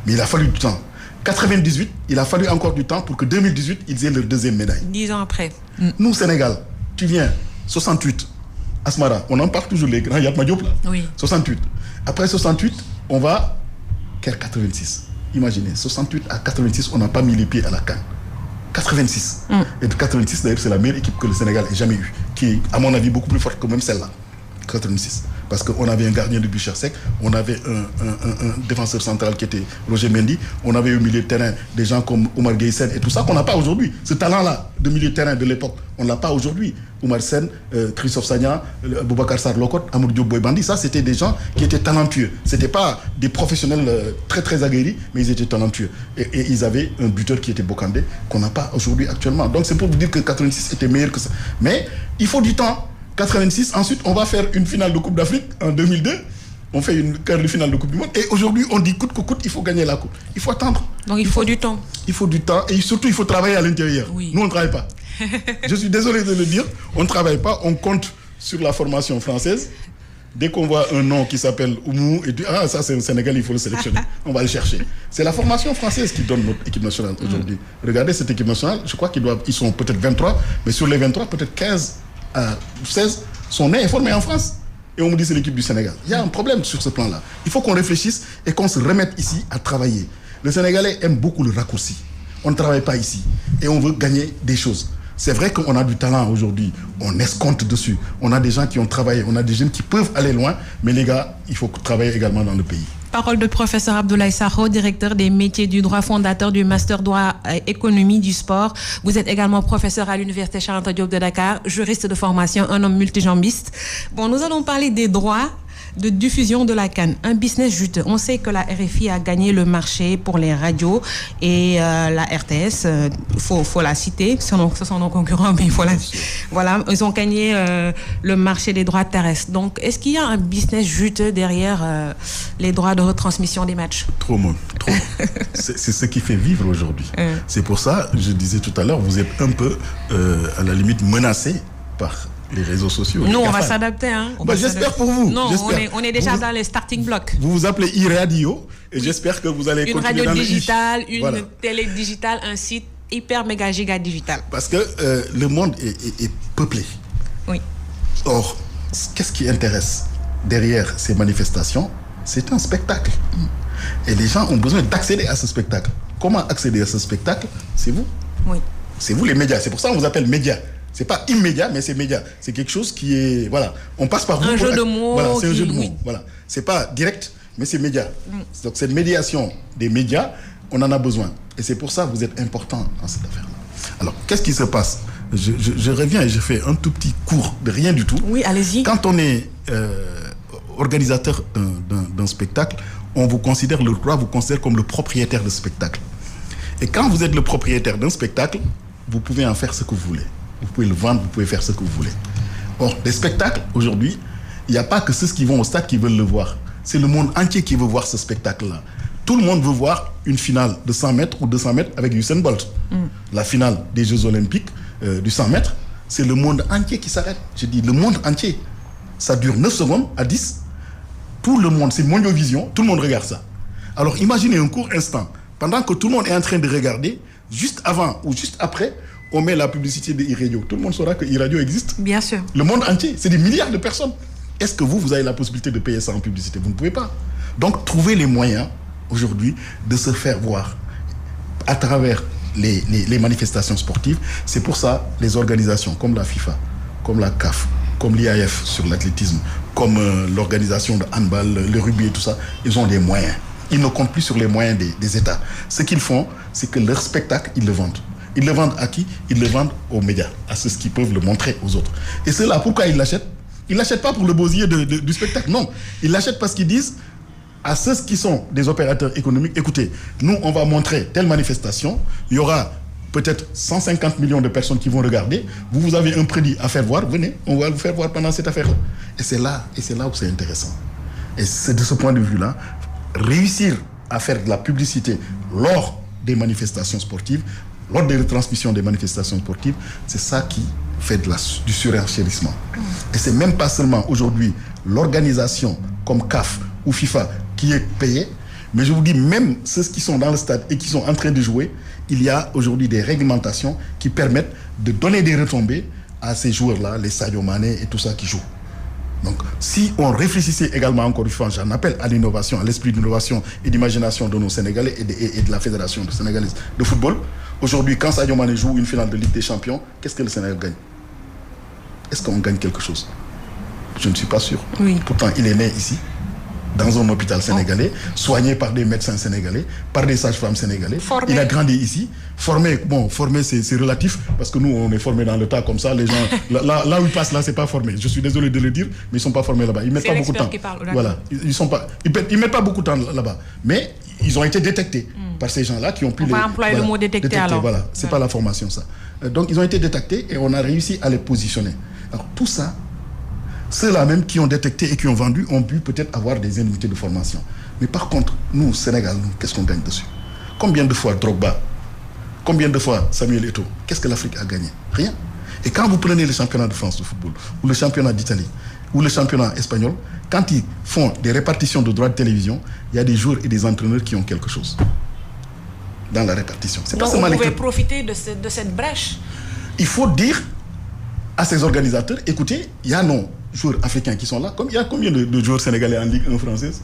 Mais il a fallu du temps. 98, il a fallu encore du temps pour que 2018, ils aient leur deuxième médaille. 10 ans après. Nous, Sénégal, tu viens, 68, Asmara, on en parle toujours, les grands Yatma Diop là. Oui. 68. Après 68, on va vers 86. Imaginez, 68 à 86, on n'a pas mis les pieds à la CAN. 86. Et de 86, d'ailleurs, c'est la meilleure équipe que le Sénégal ait jamais eue, qui est, à mon avis, beaucoup plus forte que même celle-là. 86. Parce qu'on avait un gardien de but sec, on avait un défenseur central qui était Roger Mendy, on avait au milieu de terrain des gens comme Oumar Gueye Sène et tout ça qu'on n'a pas aujourd'hui. Ce talent-là de milieu de terrain de l'époque, on ne l'a pas aujourd'hui. Oumar Sène, Christophe Sagna, Boubacar Sarr Lokot, Amadou Diop Boy Bandi, ça c'était des gens qui étaient talentueux. Ce n'étaient pas des professionnels très très aguerris, mais ils étaient talentueux. Et ils avaient un buteur qui était Bokandé, qu'on n'a pas aujourd'hui actuellement. Donc c'est pour vous dire que 86 était meilleur que ça. Mais il faut du temps. 86, ensuite on va faire une finale de Coupe d'Afrique en 2002. On fait une quart de finale de Coupe du Monde. Et aujourd'hui, on dit coûte que coûte, il faut gagner la Coupe. Il faut attendre. Donc il faut du temps. Il faut du temps. Et surtout, il faut travailler à l'intérieur. Oui. Nous, on ne travaille pas. Je suis désolé de le dire. On ne travaille pas. On compte sur la formation française. Dès qu'on voit un nom qui s'appelle Oumou, et dit, ah, ça c'est un Sénégal, il faut le sélectionner. On va le chercher. C'est la formation française qui donne notre équipe nationale aujourd'hui. Regardez cette équipe nationale. Je crois qu'ils sont peut-être 23. Mais sur les 23, peut-être 15 à 16 sont nés et formés en France. Et on me dit c'est l'équipe du Sénégal. Il y a un problème sur ce plan-là. Il faut qu'on réfléchisse et qu'on se remette ici à travailler. Le Sénégalais aime beaucoup le raccourci. On ne travaille pas ici. Et on veut gagner des choses. C'est vrai qu'on a du talent aujourd'hui, on escompte dessus, on a des gens qui ont travaillé, on a des jeunes qui peuvent aller loin, mais les gars, il faut travailler également dans le pays. Parole de professeur Abdoulaye Sakho, directeur des métiers du droit, fondateur du master droit économie du sport. Vous êtes également professeur à l'université Cheikh Anta Diop de Dakar, juriste de formation, un homme multijambiste. Bon, nous allons parler des droits de diffusion de la CAN, un business juteux. On sait que la RFI a gagné le marché pour les radios et la RTS, faut la citer, ce sont nos concurrents, mais voilà, ils ont gagné le marché des droits terrestres. Donc, est-ce qu'il y a un business juteux derrière les droits de retransmission des matchs? Trop. C'est ce qui fait vivre aujourd'hui. C'est pour ça, je disais tout à l'heure, vous êtes un peu, à la limite, menacé par les réseaux sociaux. Nous, on va s'adapter. Hein. J'espère pour vous. Non, on est déjà dans les starting blocks. Vous vous appelez iRadio et j'espère que vous allez continuer une radio digitale, une télé digitale, un site hyper méga giga digital. Parce que le monde est peuplé. Oui. Or, qu'est-ce qui intéresse derrière ces manifestations? C'est un spectacle. Et les gens ont besoin d'accéder à ce spectacle. Comment accéder à ce spectacle? C'est vous. Oui. C'est vous les médias. C'est pour ça qu'on vous appelle médias. C'est pas immédiat, mais c'est média. C'est quelque chose qui est... Voilà. On passe par vous. Un jeu de mots. Voilà, c'est un jeu de mots. Voilà. C'est pas direct, mais c'est média. Donc, cette médiation des médias, on en a besoin. Et c'est pour ça que vous êtes important dans cette affaire-là. Alors, qu'est-ce qui se passe? Je reviens et je fais un tout petit cours de rien du tout. Oui, allez-y. Quand on est organisateur d'un spectacle, on vous considère, le droit vous considère comme le propriétaire de spectacle. Et quand vous êtes le propriétaire d'un spectacle, vous pouvez en faire ce que vous voulez. Vous pouvez le vendre, vous pouvez faire ce que vous voulez. Or, les spectacles, aujourd'hui, il n'y a pas que ceux qui vont au stade qui veulent le voir. C'est le monde entier qui veut voir ce spectacle-là. Tout le monde veut voir une finale de 100 mètres ou 200 mètres avec Usain Bolt. La finale des Jeux Olympiques du 100 mètres, c'est le monde entier qui s'arrête. Je dis le monde entier. Ça dure 9 secondes à 10. Tout le monde, c'est Mondiovision, tout le monde regarde ça. Alors, imaginez un court instant, pendant que tout le monde est en train de regarder, juste avant ou juste après, on met la publicité de iRadio. Tout le monde saura que iRadio existe. Bien sûr. Le monde entier, c'est des milliards de personnes. Est-ce que vous avez la possibilité de payer ça en publicité? Vous ne pouvez pas. Donc, trouvez les moyens, aujourd'hui, de se faire voir à travers les manifestations sportives. C'est pour ça, les organisations comme la FIFA, comme la CAF, comme l'IAF sur l'athlétisme, comme l'organisation de handball, le rugby et tout ça, ils ont des moyens. Ils ne comptent plus sur les moyens des États. Ce qu'ils font, c'est que leur spectacle, ils le vendent. Ils le vendent à qui? Ils le vendent aux médias, à ceux qui peuvent le montrer aux autres. Et ceux-là, pourquoi ils l'achètent? Ils ne l'achètent pas pour le beau-yeux du spectacle, non. Ils l'achètent parce qu'ils disent à ceux qui sont des opérateurs économiques, écoutez, nous, on va montrer telle manifestation, il y aura peut-être 150 millions de personnes qui vont regarder, vous avez un crédit à faire voir, venez, on va vous faire voir pendant cette affaire-là. Et c'est là où c'est intéressant. Et c'est de ce point de vue-là, réussir à faire de la publicité lors des manifestations sportives, lors des retransmissions des manifestations sportives, c'est ça qui fait du surenchérissement. Et c'est même pas seulement aujourd'hui l'organisation comme CAF ou FIFA qui est payée, mais je vous dis, même ceux qui sont dans le stade et qui sont en train de jouer, il y a aujourd'hui des réglementations qui permettent de donner des retombées à ces joueurs-là, les Sadio Mané et tout ça qui jouent. Donc, si on réfléchissait également, encore une fois, j'en appelle à l'innovation, à l'esprit d'innovation et d'imagination de nos Sénégalais et de la Fédération sénégalaise de football. Aujourd'hui, quand Sadio Mané joue une finale de Ligue des Champions, qu'est-ce que le Sénégal gagne? Est-ce qu'on gagne quelque chose? Je ne suis pas sûr. Oui. Pourtant, il est né ici, dans un hôpital sénégalais, soigné par des médecins sénégalais, par des sages-femmes sénégalais. Formé. Il a grandi ici. Formé c'est relatif, parce que nous, on est formés dans le tas comme ça. Les gens, là où ils passent, là, c'est pas formé. Je suis désolé de le dire, mais ils sont pas formés là-bas. Ils mettent pas beaucoup de temps. Voilà. Ils mettent pas beaucoup de temps là-bas. Mais ils ont été détectés par ces gens-là qui ont pu on va employer le mot détecté alors. Voilà. C'est pas la formation, ça. Donc, ils ont été détectés et on a réussi à les positionner. Alors, tout ça, ceux-là même qui ont détecté et qui ont vendu ont pu peut-être avoir des indemnités de formation. Mais par contre, nous, au Sénégal, qu'est-ce qu'on gagne dessus? Combien de fois Drogba? Combien de fois Samuel Eto'o? Qu'est-ce que l'Afrique a gagné? Rien. Et quand vous prenez le championnat de France de football, ou le championnat d'Italie, ou le championnat espagnol, quand ils font des répartitions de droits de télévision, il y a des joueurs et des entraîneurs qui ont quelque chose dans la répartition. C'est donc pas vous pouvez profiter de cette brèche. Il faut dire à ces organisateurs, écoutez, il y a nos joueurs africains qui sont là, comme il y a combien de joueurs sénégalais en Ligue 1 française?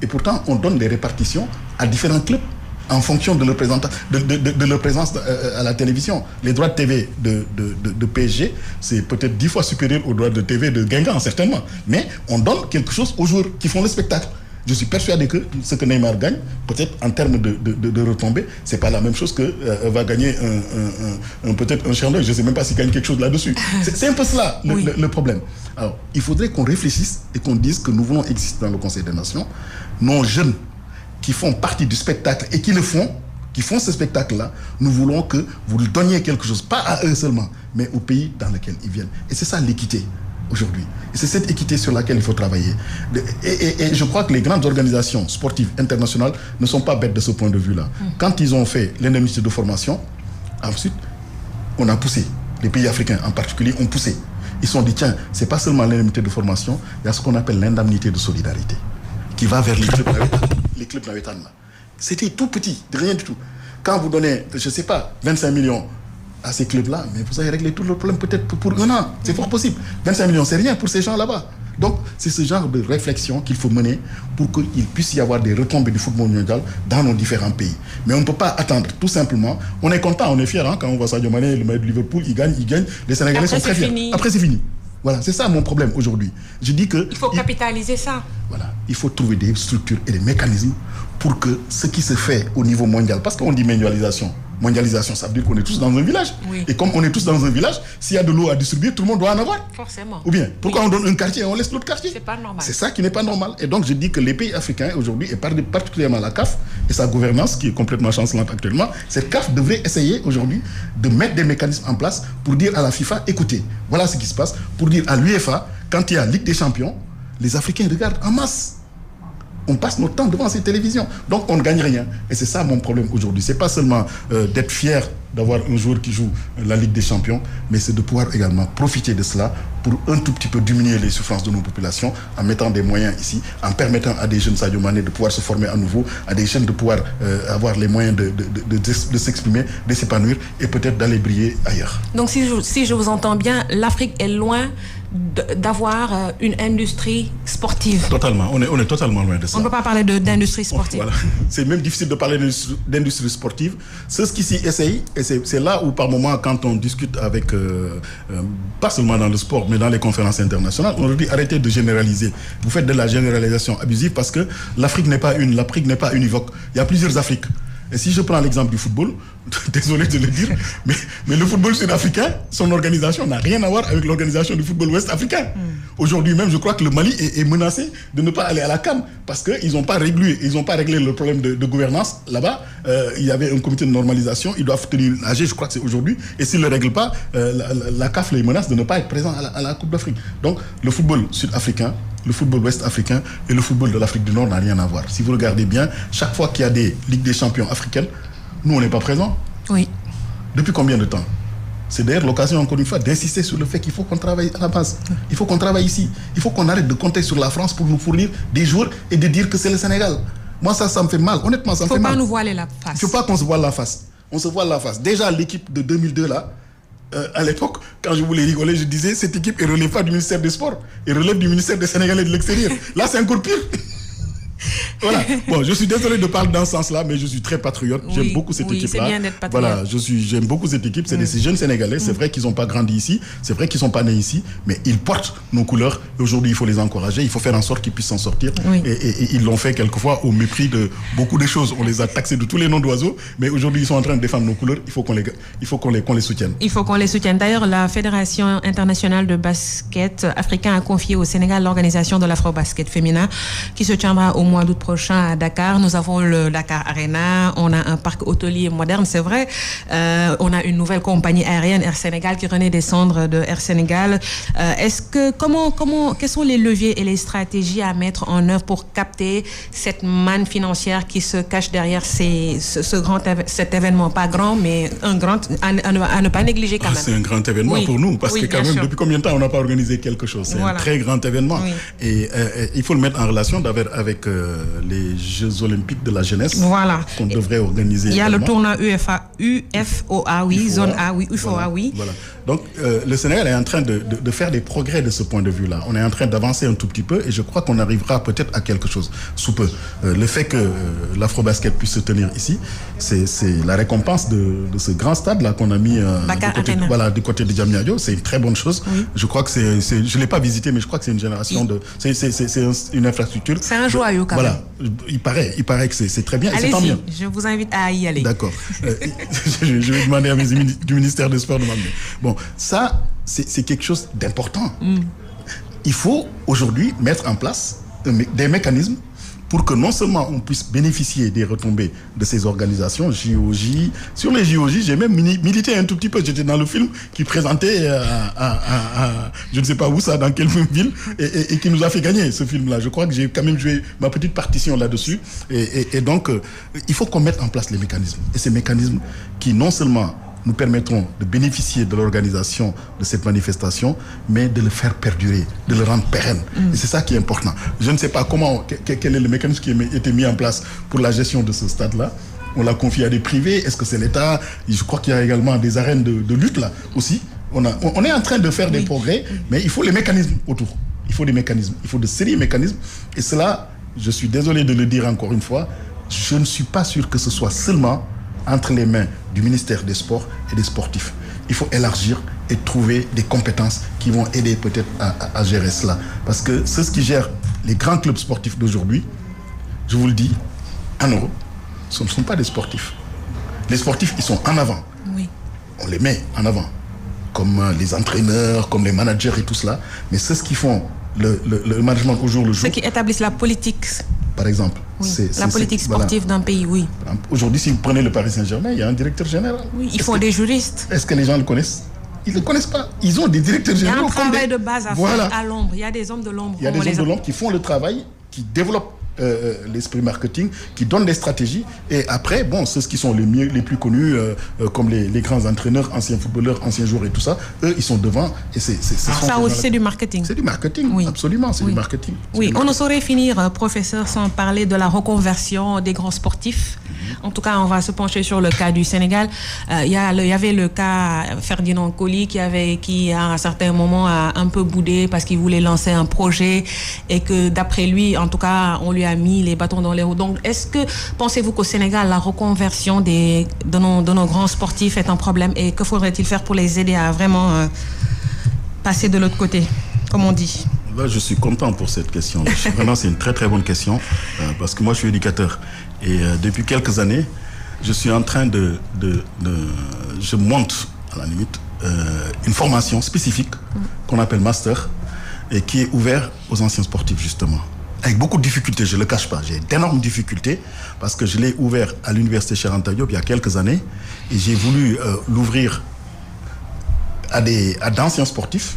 Et pourtant, on donne des répartitions à différents clubs. en fonction de leur présence à la télévision. Les droits de TV de PSG, c'est peut-être 10 fois supérieur aux droits de TV de Guingamp, certainement. Mais on donne quelque chose aux joueurs qui font le spectacle. Je suis persuadé que ce que Neymar gagne, peut-être en termes de retombées, c'est pas la même chose que va gagner peut-être un Chernoï. Je ne sais même pas s'il gagne quelque chose là-dessus. C'est un peu cela le problème. Alors, il faudrait qu'on réfléchisse et qu'on dise que nous voulons exister dans le Conseil des Nations. Nos jeunes qui font partie du spectacle et qui font ce spectacle-là, nous voulons que vous leur donniez quelque chose, pas à eux seulement, mais au pays dans lequel ils viennent. Et c'est ça l'équité aujourd'hui. Et c'est cette équité sur laquelle il faut travailler. Et je crois que les grandes organisations sportives internationales ne sont pas bêtes de ce point de vue-là. Quand ils ont fait l'indemnité de formation, ensuite, on a poussé. Les pays africains en particulier ont poussé. Ils se sont dit, tiens, c'est pas seulement l'indemnité de formation, il y a ce qu'on appelle l'indemnité de solidarité, qui va vers les clubs navétanes là. C'était tout petit, rien du tout. Quand vous donnez, je ne sais pas, 25 millions à ces clubs-là, mais vous avez réglé tout le problème peut-être pour un an. C'est fort possible. 25 millions, c'est rien pour ces gens là-bas. Donc, c'est ce genre de réflexion qu'il faut mener pour qu'il puisse y avoir des retombées du football mondial dans nos différents pays. Mais on ne peut pas attendre, tout simplement. On est content, on est fiers, quand on voit Sadio Mané, le maillot de Liverpool, il gagne. Les Sénégalais sont très fiers. Après, c'est fini. Voilà, c'est ça mon problème aujourd'hui. Je dis que... Il faut capitaliser ça. Voilà, il faut trouver des structures et des mécanismes pour que ce qui se fait au niveau mondial, parce qu'on dit mondialisation, ça veut dire qu'on est tous dans un village. Oui. Et comme on est tous dans un village, s'il y a de l'eau à distribuer, tout le monde doit en avoir. Forcément. Ou bien, pourquoi on donne un quartier et on laisse l'autre quartier? C'est pas normal. C'est ça qui n'est pas normal. Et donc, je dis que les pays africains aujourd'hui, et particulièrement la CAF, et sa gouvernance qui est complètement chancelante actuellement, cette CAF devrait essayer aujourd'hui de mettre des mécanismes en place pour dire à la FIFA, écoutez, voilà ce qui se passe, pour dire à l'UEFA, quand il y a Ligue des Champions, les Africains regardent en masse. On passe notre temps devant ces télévisions. Donc, on ne gagne rien. Et c'est ça mon problème aujourd'hui. Ce n'est pas seulement d'être fier d'avoir un joueur qui joue la Ligue des Champions, mais c'est de pouvoir également profiter de cela pour un tout petit peu diminuer les souffrances de nos populations en mettant des moyens ici, en permettant à des jeunes Sadio Mané de pouvoir se former à nouveau, à des jeunes de pouvoir avoir les moyens de s'exprimer, de s'épanouir et peut-être d'aller briller ailleurs. Donc, si je vous entends bien, l'Afrique est loin d'avoir une industrie sportive. Totalement, on est totalement loin de ça. On ne peut pas parler d'industrie sportive. Voilà. C'est même difficile de parler d'industrie sportive. Ceux qui s'y essayent, et c'est là où par moment, quand on discute avec, pas seulement dans le sport, mais dans les conférences internationales, on leur dit arrêtez de généraliser. Vous faites de la généralisation abusive parce que l'Afrique n'est pas univoque. Il y a plusieurs Afriques. Et si je prends l'exemple du football, désolé de le dire, mais le football sud-africain, son organisation n'a rien à voir avec l'organisation du football ouest-africain. Aujourd'hui même, je crois que le Mali est menacé de ne pas aller à la CAN parce qu'ils n'ont pas réglé le problème de gouvernance là-bas. Il y avait un comité de normalisation, ils doivent tenir une AG, je crois que c'est aujourd'hui, et s'ils ne le règlent pas, la CAF les menace de ne pas être présent à la Coupe d'Afrique. Donc, le football sud-africain, le football ouest-africain et le football de l'Afrique du Nord n'a rien à voir. Si vous regardez bien, chaque fois qu'il y a des Ligues des Champions africaines, nous, on n'est pas présents. Oui. Depuis combien de temps? C'est d'ailleurs l'occasion, encore une fois, d'insister sur le fait qu'il faut qu'on travaille à la base. Il faut qu'on travaille ici. Il faut qu'on arrête de compter sur la France pour nous fournir des joueurs et de dire que c'est le Sénégal. Moi, ça me fait mal. Honnêtement, ça me fait mal. Il ne faut pas nous voiler la face. Il ne faut pas qu'on se voile la face. On se voile la face. Déjà, l'équipe de 2002, là, à l'époque, quand je voulais rigoler, je disais cette équipe ne relève pas du ministère des Sports, elle relève du ministère des Sénégalais de l'extérieur. Là, c'est encore pire. Voilà. Bon, je suis désolé de parler dans ce sens-là, mais je suis très patriote. J'aime beaucoup cette équipe-là. C'est bien d'être patriote. Voilà, j'aime beaucoup cette équipe. C'est des jeunes Sénégalais. C'est vrai qu'ils n'ont pas grandi ici. C'est vrai qu'ils ne sont pas nés ici. Mais ils portent nos couleurs. Aujourd'hui, il faut les encourager. Il faut faire en sorte qu'ils puissent s'en sortir. Oui. Et ils l'ont fait quelquefois au mépris de beaucoup de choses. On les a taxés de tous les noms d'oiseaux. Mais aujourd'hui, ils sont en train de défendre nos couleurs. Il faut qu'on les soutienne. Il faut qu'on les soutienne. D'ailleurs, la Fédération internationale de basket africain a confié au Sénégal l'organisation de l'Afro-Basket féminin qui se tiendra au mois d'août prochain à Dakar. Nous avons le Dakar Arena, on a un parc hôtelier moderne, c'est vrai. On a une nouvelle compagnie aérienne, Air Sénégal, qui renaît des cendres de Air Sénégal. Quels sont les leviers et les stratégies à mettre en œuvre pour capter cette manne financière qui se cache derrière cet événement? Pas grand, mais un grand, à ne pas négliger quand même. C'est un grand événement pour nous, parce que quand même, depuis combien de temps on n'a pas organisé quelque chose? C'est un très grand événement. Oui. Et il faut le mettre en relation avec les Jeux Olympiques de la jeunesse qu'on devrait organiser. Il y a le tournoi UFOA, oui, zone A, oui, UFOA, oui. Voilà. Donc, le Sénégal est en train de faire des progrès de ce point de vue-là. On est en train d'avancer un tout petit peu et je crois qu'on arrivera peut-être à quelque chose sous peu. Le fait que l'Afrobasket puisse se tenir ici, c'est la récompense de ce grand stade-là qu'on a mis du côté de Diamniadio. C'est une très bonne chose. Oui. Je crois que je ne l'ai pas visité, mais je crois que c'est une génération de... C'est une infrastructure. C'est un joyau quand même. Voilà. Il paraît que c'est très bien. Allez-y, et c'est tant mieux. Je vous invite à y aller. D'accord. Je vais demander à mes amis du ministère des Sports de m'amener. Bon, ça, c'est quelque chose d'important. Il faut aujourd'hui mettre en place des mécanismes pour que non seulement on puisse bénéficier des retombées de ces organisations, JOJ. Sur les JOJ, j'ai même milité un tout petit peu. J'étais dans le film qui présentait je ne sais pas où ça, dans quelle ville, et qui nous a fait gagner ce film-là. Je crois que j'ai quand même joué ma petite partition là-dessus. Et donc, il faut qu'on mette en place les mécanismes. Et ces mécanismes qui non seulement nous permettront de bénéficier de l'organisation de cette manifestation, mais de le faire perdurer, de le rendre pérenne. Et c'est ça qui est important. Je ne sais pas quel est le mécanisme qui a été mis en place pour la gestion de ce stade-là. On l'a confié à des privés. Est-ce que c'est l'État? Je crois qu'il y a également des arènes de lutte là aussi. On est en train de faire des progrès, mais il faut les mécanismes autour. Il faut des mécanismes. Il faut de sérieux mécanismes. Et cela, je suis désolé de le dire encore une fois, je ne suis pas sûr que ce soit seulement entre les mains du ministère des Sports et des sportifs. Il faut élargir et trouver des compétences qui vont aider peut-être à gérer cela. Parce que ceux qui gèrent les grands clubs sportifs d'aujourd'hui, je vous le dis, en Europe, ce ne sont pas des sportifs. Les sportifs, ils sont en avant. Oui. On les met en avant, comme les entraîneurs, comme les managers et tout cela. Mais ceux qui font le management au jour le jour... Ceux qui établissent la politique... Par exemple. Oui. La politique sportive d'un pays, oui. Aujourd'hui, si vous prenez le Paris Saint-Germain, il y a un directeur général. Oui, ils font des juristes. Est-ce que les gens le connaissent? Ils ne le connaissent pas. Ils ont des directeurs généraux. Il y a un travail de base à faire à l'ombre. Il y a des hommes de l'ombre. Il y a des hommes de l'ombre qui font le travail, qui développent l'esprit marketing, qui donnent des stratégies. Et après, bon, ceux qui sont les plus connus, comme les grands entraîneurs, anciens footballeurs, anciens joueurs et tout ça, eux, ils sont devant. Et ça aussi, c'est du marketing. C'est du marketing, oui. Absolument, c'est du marketing. Oui, on ne saurait finir, professeur, sans parler de la reconversion des grands sportifs. En tout cas, on va se pencher sur le cas du Sénégal. Il y avait le cas Ferdinand Coly qui à un certain moment a un peu boudé parce qu'il voulait lancer un projet et que d'après lui, en tout cas, on lui a mis les bâtons dans les roues. Donc, est-ce que pensez-vous qu'au Sénégal, la reconversion de nos grands sportifs est un problème et que faudrait-il faire pour les aider à vraiment passer de l'autre côté, comme on dit? Là, je suis content pour cette question. Vraiment, c'est une très très bonne question parce que moi, je suis éducateur et depuis quelques années, je suis en train je monte à la limite une formation spécifique qu'on appelle master et qui est ouverte aux anciens sportifs justement. Avec beaucoup de difficultés, je ne le cache pas. J'ai d'énormes difficultés parce que je l'ai ouvert à l'université Cheikh Anta Diop il y a quelques années et j'ai voulu l'ouvrir à d'anciens sportifs.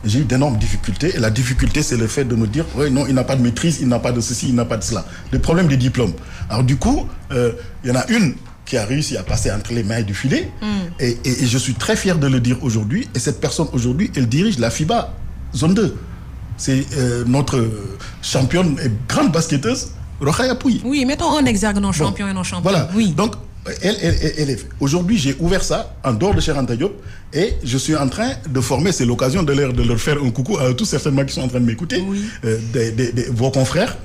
J'ai eu d'énormes difficultés et la difficulté, c'est le fait de me dire ouais, non, il n'a pas de maîtrise, il n'a pas de ceci, il n'a pas de cela. Le problème des diplômes. Alors du coup, il y en a une qui a réussi à passer entre les mailles du filet et je suis très fier de le dire aujourd'hui. Et cette personne aujourd'hui, elle dirige la FIBA Zone 2. C'est notre championne et grande basketteuse, Rokhaya Pouy. Oui, mettons en exergue nos champions et nos champions. Voilà, oui. Donc aujourd'hui, j'ai ouvert ça en dehors de Cheikh Anta Diop et je suis en train de former, c'est l'occasion de leur faire un coucou à tous certainement qui sont en train de m'écouter, oui. Vos confrères,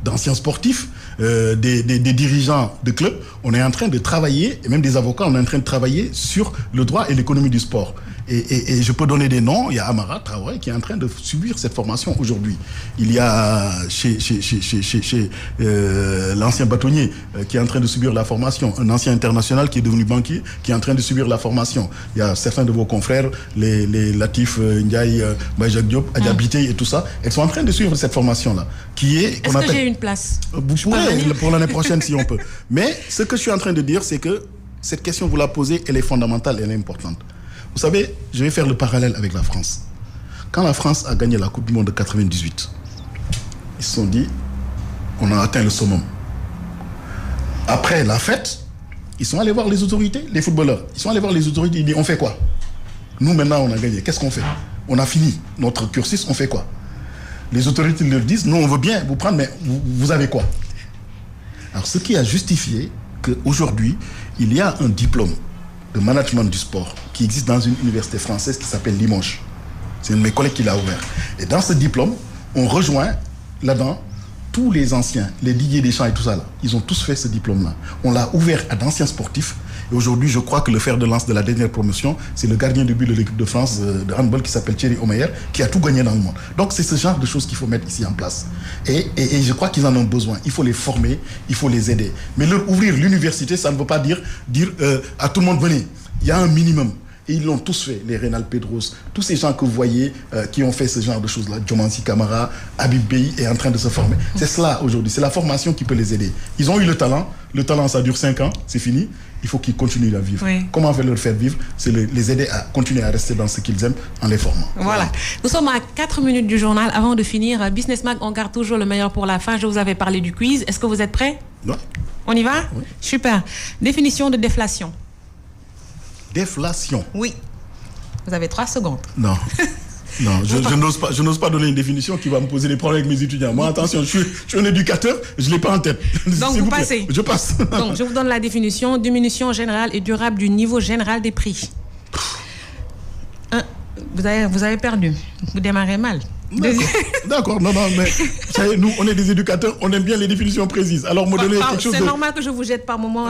d'anciens sportifs, des dirigeants de clubs. On est en train de travailler, et même des avocats, on est en train de travailler sur le droit et l'économie du sport. Et je peux donner des noms. Il y a Amara Traoré qui est en train de subir cette formation aujourd'hui. Il y a chez l'ancien bâtonnier qui est en train de subir la formation. Un ancien international qui est devenu banquier qui est en train de subir la formation. Il y a certains de vos confrères, les Latif Ndiaye, Baïjak Diop, Adja Bitey et tout ça. Elles sont en train de suivre cette formation-là. Est-ce que j'ai une place? Pour l'année prochaine si on peut. Mais ce que je suis en train de dire, c'est que cette question, vous la posez, elle est fondamentale, elle est importante. Vous savez, je vais faire le parallèle avec la France. Quand la France a gagné la Coupe du Monde de 98, ils se sont dit, on a atteint le summum. Après la fête, ils sont allés voir les autorités, les footballeurs. Ils sont allés voir les autorités, ils disent, on fait quoi? Nous, maintenant, on a gagné. Qu'est-ce qu'on fait? On a fini notre cursus, on fait quoi? Les autorités leur disent, nous on veut bien vous prendre, mais vous avez quoi? Alors ce qui a justifié qu'aujourd'hui, il y a un diplôme de management du sport qui existe dans une université française qui s'appelle Limoges. C'est un de mes collègues qui l'a ouvert. Et dans ce diplôme, on rejoint là-dedans tous les anciens, les Didier Deschamps et tout ça là. Ils ont tous fait ce diplôme-là. On l'a ouvert à d'anciens sportifs. Et aujourd'hui, je crois que le fer de lance de la dernière promotion, c'est le gardien de but de l'équipe de France de handball qui s'appelle Thierry Omeyer, qui a tout gagné dans le monde. Donc c'est ce genre de choses qu'il faut mettre ici en place. Et je crois qu'ils en ont besoin. Il faut les former, il faut les aider. Mais leur ouvrir l'université, ça ne veut pas dire à tout le monde venez. Il y a un minimum. Et ils l'ont tous fait, les Reynald Pedros, tous ces gens que vous voyez qui ont fait ce genre de choses-là. Diomansi Kamara, Habib Bey est en train de se former. C'est cela aujourd'hui, c'est la formation qui peut les aider. Ils ont eu le talent ça dure 5 ans, c'est fini. Il faut qu'ils continuent à vivre. Oui. Comment leur faire vivre? C'est les aider à continuer à rester dans ce qu'ils aiment en les formant. Voilà. Nous sommes à 4 minutes du journal. Avant de finir, Business Mag, on garde toujours le meilleur pour la fin. Je vous avais parlé du quiz. Est-ce que vous êtes prêts? Oui. On y va? Oui. Super. Définition de déflation. Déflation. Oui. Vous avez 3 secondes. Non. Non, je n'ose pas donner une définition qui va me poser des problèmes avec mes étudiants. Moi, attention, je suis un éducateur, je ne l'ai pas en tête. Donc, vous passez. Je passe. Donc, je vous donne la définition. Diminution générale et durable du niveau général des prix. Vous avez perdu. Vous démarrez mal. D'accord, non, mais nous, on est des éducateurs, on aime bien les définitions précises. Alors, me donner quelque chose. C'est normal que je vous jette par moment.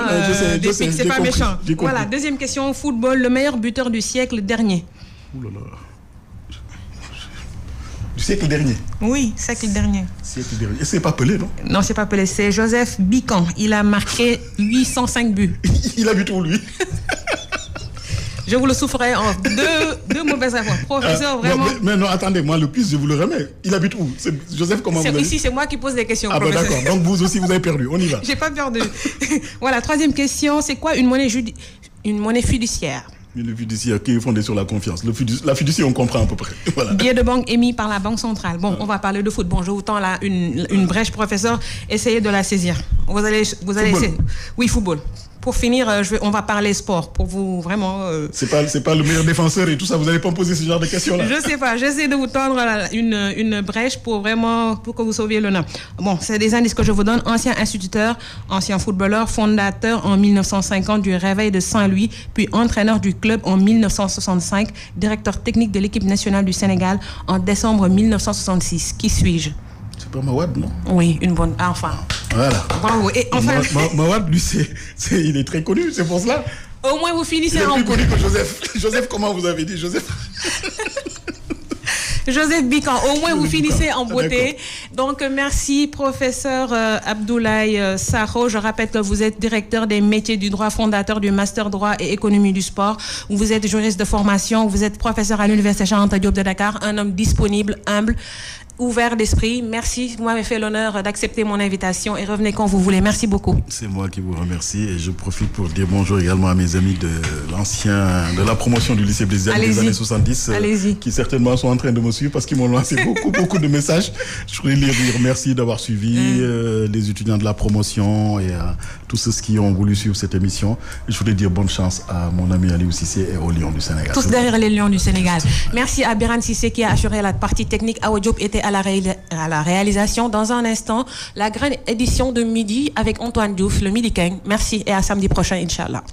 Je sais, c'est pas méchant. Voilà, deuxième question. Football, le meilleur buteur du siècle dernier. Ouh là là. Du siècle dernier? Oui, siècle dernier. Siècle dernier. Et c'est pas Pelé, non? Non, c'est pas Pelé, c'est Joseph Bican. Il a marqué 805 buts. Il habite où, lui? Je vous le souffrais en deux mauvaises réponses. Professeur, vraiment. Mais non, attendez, moi, le quiz, je vous le remets. Il habite où? C'est Joseph, comment vous avez dit? Ici, c'est moi qui pose des questions. Ah, ben d'accord. Donc, vous aussi, vous avez perdu. On y va. J'ai pas perdu. Voilà, troisième question. C'est quoi une monnaie fiduciaire? Une fiduciaire qui est fondée sur la confiance. La fiducie, on comprend à peu près. Voilà. Billet de banque émis par la Banque centrale. Bon, on va parler de foot. Bon, je vous tends là une brèche, professeur. Essayez de la saisir. Vous allez essayer. Oui, football. Pour finir, on va parler sport. Pour vous, vraiment... C'est pas le meilleur défenseur et tout ça. Vous n'allez pas me poser ce genre de questions-là. Je sais pas. J'essaie de vous tendre une brèche pour que vous sauviez l'honneur. Bon, c'est des indices que je vous donne. Ancien instituteur, ancien footballeur, fondateur en 1950 du Réveil de Saint-Louis, puis entraîneur du club en 1965, directeur technique de l'équipe nationale du Sénégal en décembre 1966. Qui suis-je? C'est pas Mawad, non? Oui, une bonne... Enfin... Voilà. Bravo. Et enfin... Mawad, lui, il est très connu, c'est pour cela. Au moins, vous finissez en... Il est plus connu que Joseph. Joseph, comment vous avez dit, Joseph? Joseph Bican, au moins vous finissez en beauté. Donc, merci, professeur Abdoulaye Sakho. Je rappelle que vous êtes directeur des métiers du droit, fondateur du Master droit et économie du sport. Vous êtes juriste de formation, vous êtes professeur à l'Université Cheikh Anta Diop de Dakar, un homme disponible, humble, ouvert d'esprit. Merci, vous m'avez fait l'honneur d'accepter mon invitation et revenez quand vous voulez. Merci beaucoup. C'est moi qui vous remercie et je profite pour dire bonjour également à mes amis de la promotion du lycée Blaise Diagne des années 70 qui certainement sont en train de me suivre parce qu'ils m'ont lancé beaucoup de messages. Je voudrais leur dire merci d'avoir suivi les étudiants de la promotion et tous ceux qui ont voulu suivre cette émission. Et je voudrais dire bonne chance à mon ami Aliou Cissé et aux Lions du Sénégal. Tous derrière les Lions du Sénégal. Merci à Biran Cissé qui a assuré la partie technique. Awa Diop était à la réalisation. Dans un instant, la grande édition de midi avec Antoine Diouf, le Midi King. Merci et à samedi prochain, Inch'Allah.